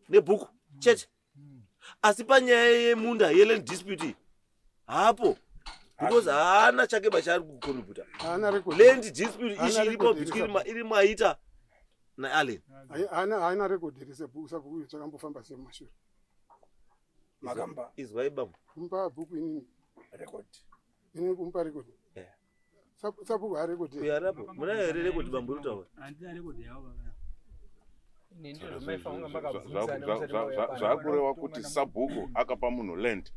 nebhuku chete. Asi panyaya yemunda yeland dispute hapo because haana chake bachari kukontributa. Land dispute ishi iripo between iri maita na Allen. Haana record resebhuku sabhuku chakambofamba semashure. Magamba izwa ibaba. Kumpa bhuku inini record. Ini kumpa record. Sabhuku ha record. Uyarapo muna here record bamburutaura. Andina record yawo. Zvakureva kuti sabhuku akapa munhu land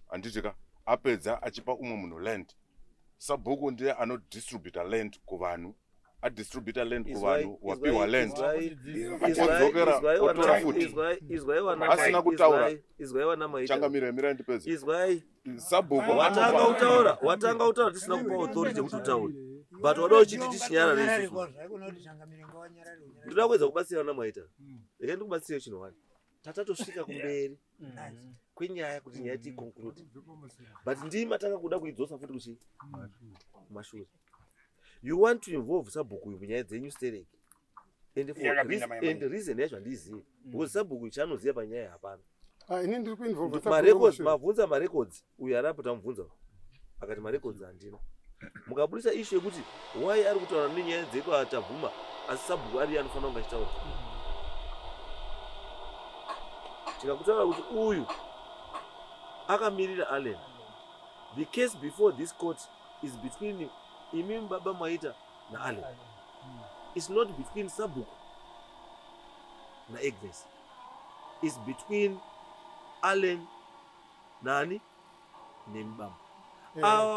handitika apedza achipa umwe munhu land. Sabhuku ndiye anodistributa land kuvanhu. Adistributa land kuvanhu wapiwa land. Odzokera otora futi. Asina kutaura. Changamira mira ndipedze. Izwai. Sabhuku watanga utaura tisina kupa authority kuti utaure. But wada uchiti tishinyara nesu. Ndoda kuwedza kubatsira na mwaita. Ndeke ndikubatsira chino wani. Tatatosvika kumberi kwenyaya kuti nyaya ti conclude. But ndimi atanga kuda kuidzosa futi kuchi mashure. You want to involve sabhuku munyaya dzenyu stereki. And for reason yacho handizivi. Because sabhuku chanoziva panyaya hapana. Ini ndiri kuinvolve sabhuku. Mabvunza marecords uyu arapo tamubvunza. Akati marecords handina. Mukabudisa issue yekuti why ari kutaura nenyaya dzedu atabvuma asi sabhuku ari anofanira kunge achitaura. Tikakutaura kuti uyu akamirira Allen. The case before this court is between imi baba maita na Allen. It's not between sabhuku na Agnes. It's between Allen nani nembamba.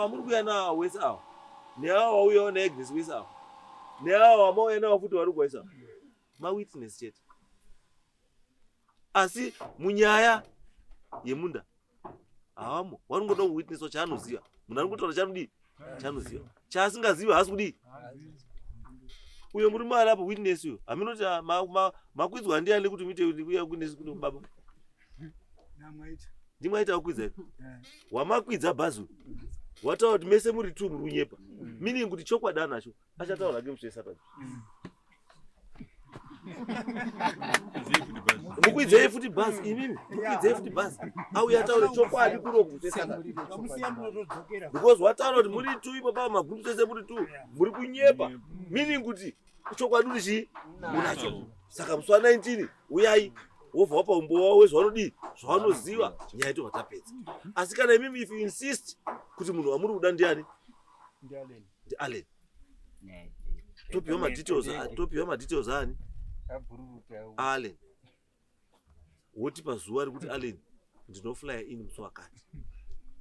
Muri kuya nawo wese awo. Neawo wauyawo naAgnes wese awo. Neawo amauya nawo futi vari kuwaisa. Ma-witness chete. Asi munyaya yemunda havamo. Waringoda kuwitness chaanoziva. Munhu ari kutaura chanodi chaanoziva. Chaasingazivi haasi kudii. Uyo muri mari apo witness uyo. Haminoti makwidzwa ndiani kuti muite uya witness kuti baba. Ndimwaita wakwidza. Wamakwidza bhazi. Wataura kuti mese muri tu muri kunyepa. Meaning kuti chokwadi anacho achataura ke muswe Saturday. Mukwidzei futi bhazi imimi. Mukwidzei futi bhazi. Auya ataure chokwadi kuro muswe Saturday. Because wataura kuti muri tu ipo pa magroup sese muri tu muri kunyepa. Meaning kuti chokwadi uri chi munacho. Saka muswa 19 uyai wobva wapa umbowa wezvaunodi zvaunoziva nyaya yacho vatapedza. Asi kana imimi if you insist kuti munhu wamuri kuda ndiani ndiallen topiwa madetails ani allen woti pazuva rekuti allen ndinoflya in musi wakati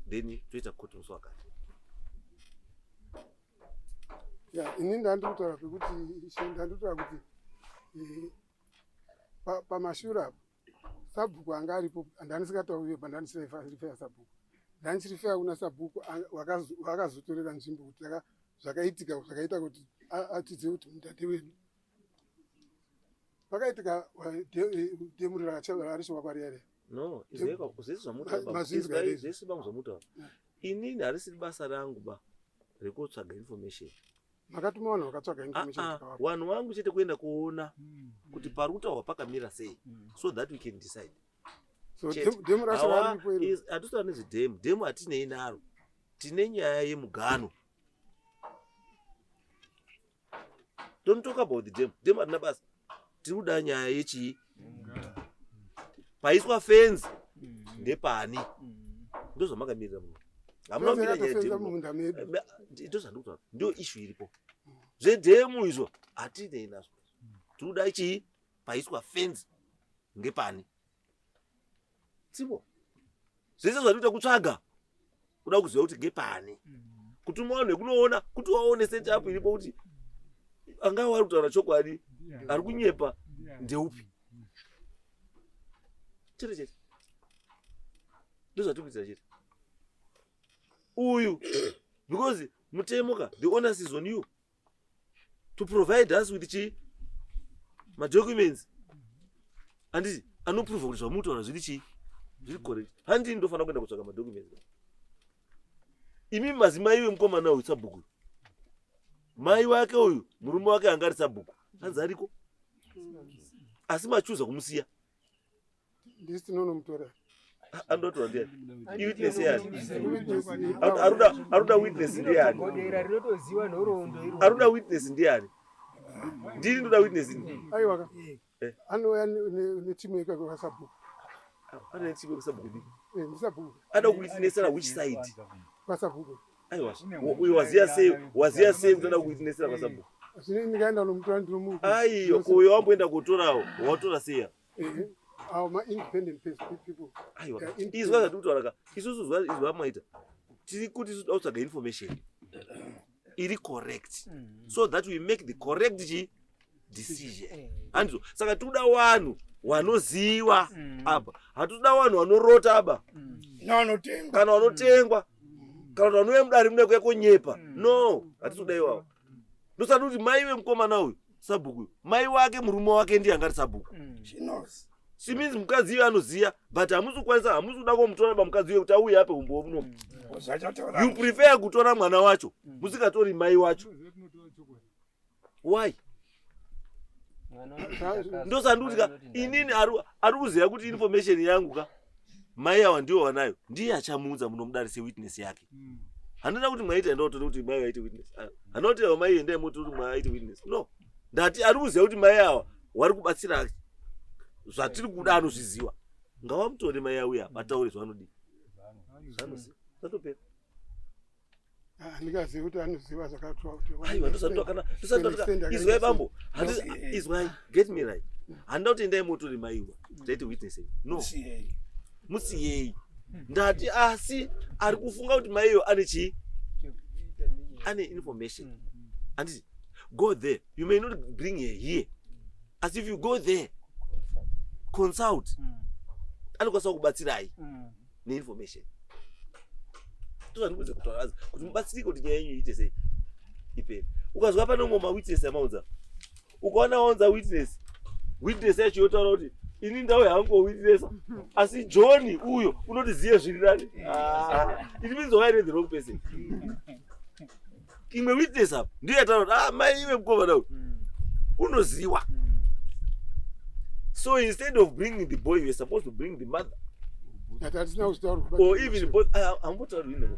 then toita koti musi wakati. Ini ndandikutaura pekuti ndandikutaura kuti pamashure apo sabhuku anga aripo andanisingatauriwe pandanisirifeya sabhuku ndanisirifeya kuna sabhuku wakazotorera nzvimbo kuti zvakaitika zvakaita kuti atidze kuti mudhate wedu pakaitika dhemu rakachavariswa kwari here no zvese zvamutaura inini harisiri basa rangu ba rekutsvaga information. Makatuma vanhu vakatsvaga information. Vanhu vangu chete kuenda kuona kuti parutaurwa pakamira sei so that we can decide. So dhemu racho raripo iri hatutaura nezvedhemu. Dhemu hatinei naro, tine nyaya yemugano. Don't talk about the dam. Dam hatina basa, tiri kuda nyaya yechii paiswa fence ndepani ndozvamakamira munhu. Hamuna kumira nyaya yedhemu. Ndozvandikutaura ndio issue iripo. Zvedhemu izvo hatinei nazvo, tiri kuda chii paiswa fence ngepani. Simple. Zvese zvatinoita kutsvaga kuda kuziva kuti ngepani kuti umaone kunoona kuti waone setup iripo kuti anga wari kutaura chokwadi ari kunyepa ndeupi chete chete ndozvatiri kuitira chete uyu because mutemoka the onus is on you to provide us with chii madocuments anditi anoprova kuti zvamutaura zviri chii zviri correct. Handini ndofanira kuenda kutsvaga madocuments. Imi mazimai wemukomana uyu sabhuku, mai wake uyu murume wake anga ari sabhuku hanzi ariko, asi machuza kumusiya. Ndisi tinonomutora andotora ndiani iwitness yani aruda witness ndiani aruda witness ndiani ndini ndoda witness ndi aiwa anouya netimu yekaka sabhuku ana timu kusabhuku ndisabhuku ada kuwitnessera which side pasabhuku aiwa uyu wazia sei kutoda kuwitnessera pasabhuku zvini ndikaenda nomutora ndinomu aiyo uyo wamboenda kutorawo watora seya our independent people. Aiwa izwa zvati kutaura isusu izwa mwaita tiri kuti tinotsvaga information iri correct so that we make the correct decision. Andizvo saka tinoda vanhu vanoziva apa, hatoda vanhu vanorota apa kana vanotengwa kana vanouya mudare muda kuya konyepa. No, hatitoda ivavo. Ndosati kuti mai vemukomana uyu sabhuku mai wake murume wake ndiye angari sabhuku. She means mukadzi iye anoziya but hamusi kukwanisa, hamusi kuda komutora bamukadzi iye kuti auye ape umbo muno. You prefer kutora mwana wacho musikatori mai wacho. Why? Ndosandutika inini ari kuziva kuti information yangu ka mai awa ndiwo wanayo ndiye achamuudza munomudarise witness yake. Handina kuti mwaita ndotoda kuti mai vaite witness. Hanoti mai endai moti kuti mai vaite witness. No. Ndati ari kuziva kuti mai awa wari kubatsira zvatiri kuda anozviziva. Ngavamutore mai auya vataure zvavanodi. Zvanoziva. Zvatopera. Ndikaziva kuti anoziva zvakatwa kuti aiwa ndosatoka izwai bambo izwai get me right. Handina kuti endai motore maiwa taite witness. No. Musiyei. Ndati asi ari kufunga kuti maiyo ane chii ane information. And go there. You may not bring her here. As if you go there consult anokwanisa kubatsirai neinformation. Tozvandikuudza kutaura kuti mubatsirike kuti nyaya yenyu iite sei ipere. Ukazwa pane umwe mawitness amaudza ukaona waunza witness yacho yotaura kuti ini ndauya hangu witnessa asi John uyo unotiziye zviri nani. It means why the wrong person. Imwe witness apa ndiye yataura kuti mai iwe mukomana uyu unoziwa. So instead of bringing the boy, you're supposed to bring the mother. Or even both. I'm what are you know?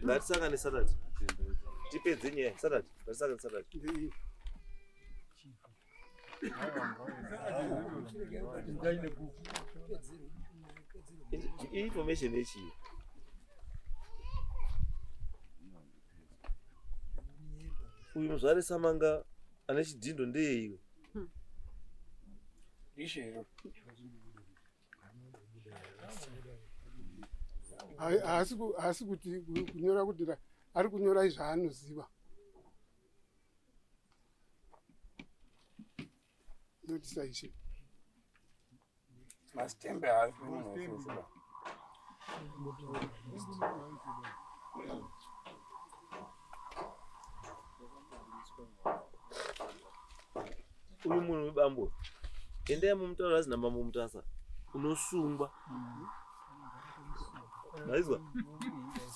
ngatisangane Saturday tipedze nyaya Saturday ngatisangane Saturday information yechiyo uyu muzvare Samanga ane chidhindo ndeyeiwe ishero asi kuti kunyora kuti ari kunyora zvaanoziva notisa ishe mastembe ari kunofufuka uyu munhu webambo endai mumutaura azinamba mumutasa unosungwa maizwa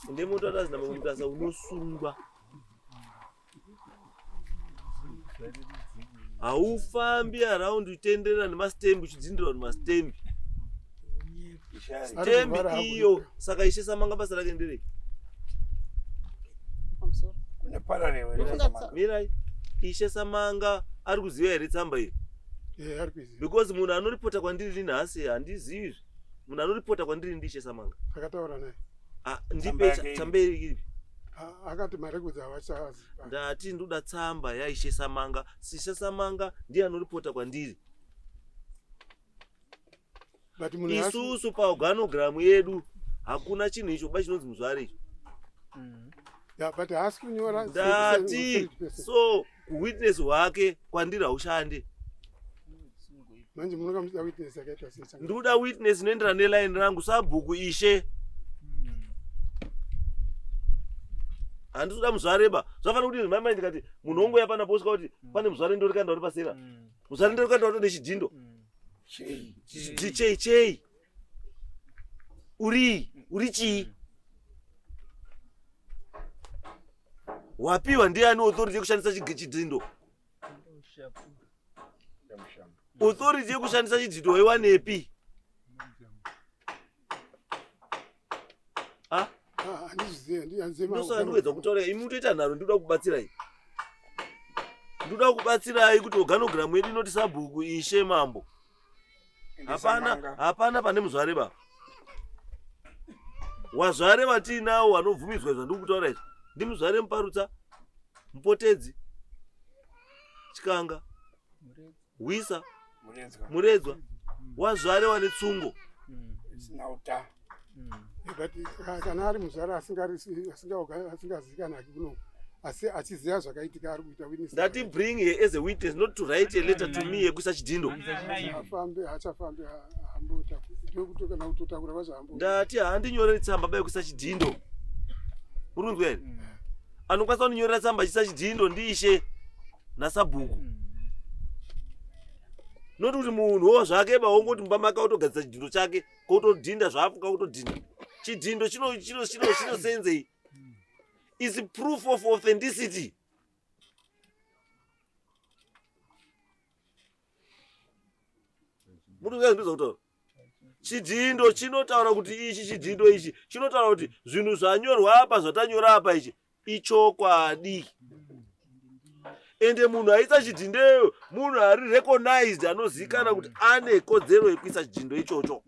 endai mumutaura azinamba mumutasa unosungwa haufambi around uchitenderera nemastembi uchidzindira nemastembi stembi iyo saka Ishe Samanga basa rake nderei mirai Ishe Samanga ari kuziva here tsamba iyi because munhu anoripota kwandiri nhasi handizivi munhu anoripota kwandiri ndi Ishe Samanga akataura naye ndipe tsamba iri akati marekodzi havachazi ndati ndoda tsamba yaIshe Samanga Ishe Samanga ndiye anoripota kwandiri isusu paorganogramu yedu hakuna chinhu icho ba chinonzi muzvare icho but haasi kunyora ndati so kuwitness hwake kwandiri haushande manje munoka muchida witness yakaita sei ndoda witness inoenderana neline rangu sabhuku Ishe handitoda muzvareba zvafanira kuti zvimai ndikati munhu ongoya pana poswa kuti pane muzvare ndorikanda uri pasera muzvare ndorikanda uri nechidhindo chei uri chii wapiwa ndiani authority yekushandisa chidhindo authority yekushandisa chidhindo waiwanepi ndosaka ndikuedza kutaura imi mutoita nharo ndoda kubatsirai kuti organogramu yedu inoti sabhuku Ishe mambo hapana pane muzvare baba wazvare vatinawo wanovhumidzwa zvandiri kutaura izvi ndi muzvare Muparutsa Mupotedzi Chikanga Wisa Muredzwa wazvare wane tsungo kana ari muzvare asingazivikanaki kuno asi achiziva zvakaitika ari kuita witness ndati bring her as a witness not to write a letter to me yekuisa chidhindo hachafambi hambokana kutotakura vazvahambo ndati handinyoreri tsamba ba yekuisa chidhindo urunzwa here anokwanisa kundinyorera tsamba achiisa chidhindo ndi Ishe nasabhuku noti kuti munhuwo zvake baongoti mumba make autogadzisa chidhindo chake kotodhinda zvaafuka kutodhinda chidhindo chinosenzei is proof of authenticity mutuzvakutaura chidhindo chinotaura kuti ichi chidhindo ichi chinotaura kuti zvinhu zvanyorwa apa zvatanyora apa ichi ichokwadi ende munhu aisa chidhindoyo munhu ari recognized anozivikanwa kuti ane kodzero yekuisa chidhindo ichocho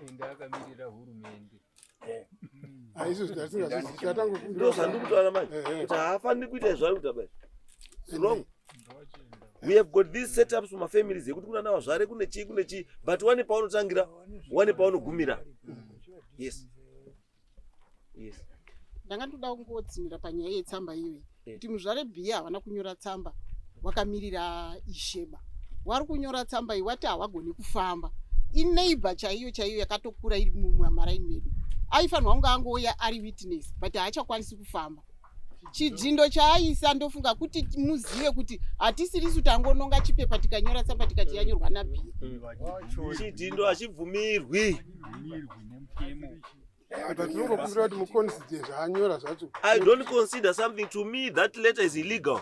ende akamirira hurumende ndo zvandiri kutaura manje kuti haafaniri kuita izvari kuti abai wrong we have got these setups mumafamilies yekuti kuna navazvare kune chii but wane paunotangira wane paunogumira yes ndanga ndoda kungodzinira panyaya yetsamba iyoyi kuti muzvare B havana kunyora tsamba wakamirira Isheba wari kunyora tsamba iyi wati hawagoni kufamba ineighbor chaiyo yakatokura iri mumaraini medu aifanirwa kunge angouya ari witness but haachakwanisi kufamba chidhindo chaaisa ndofunga kuti muzive kuti hatisirisu kuti angononga chipepa tikanyora tsamba tikati yanyorwa naB chidhindo hachibvumirwi I don't consider something. To me, that letter is illegal.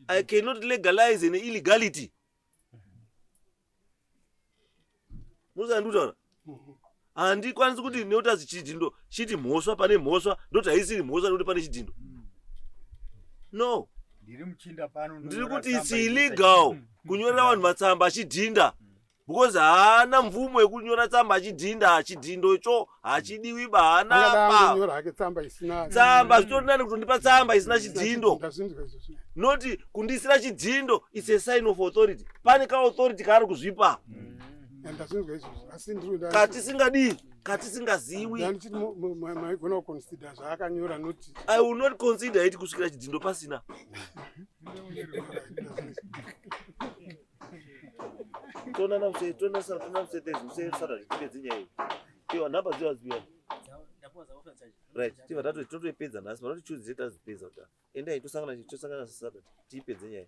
I cannot legalize an illegality. handikwanisi kuti nekuti chidhindo chiti mhosva pane mhosva ndoti haisiri mhosva nekuti pane chidhindo. No, ndiri muchinda pano ndiri kuti it's illegal kunyorera vanhu matsamba achidhinda because haana mvumo yekunyora tsamba achidhinda. Chidhindo icho hachidiwi bahanapa tsamba zvitori kutondipa tsamba isina chidhindo, noti kundisira chidhindo. It's a sign of authority. Pane kaauthority kaari kuzvipa katisingadi katisingaziwi. I will not consider it kusvikira chidhindo pasina. Tona right, tiva tatoipedza nhasi, vanoti choose data zipedza kuti endai tosangana Saturday tiipedze nyaya.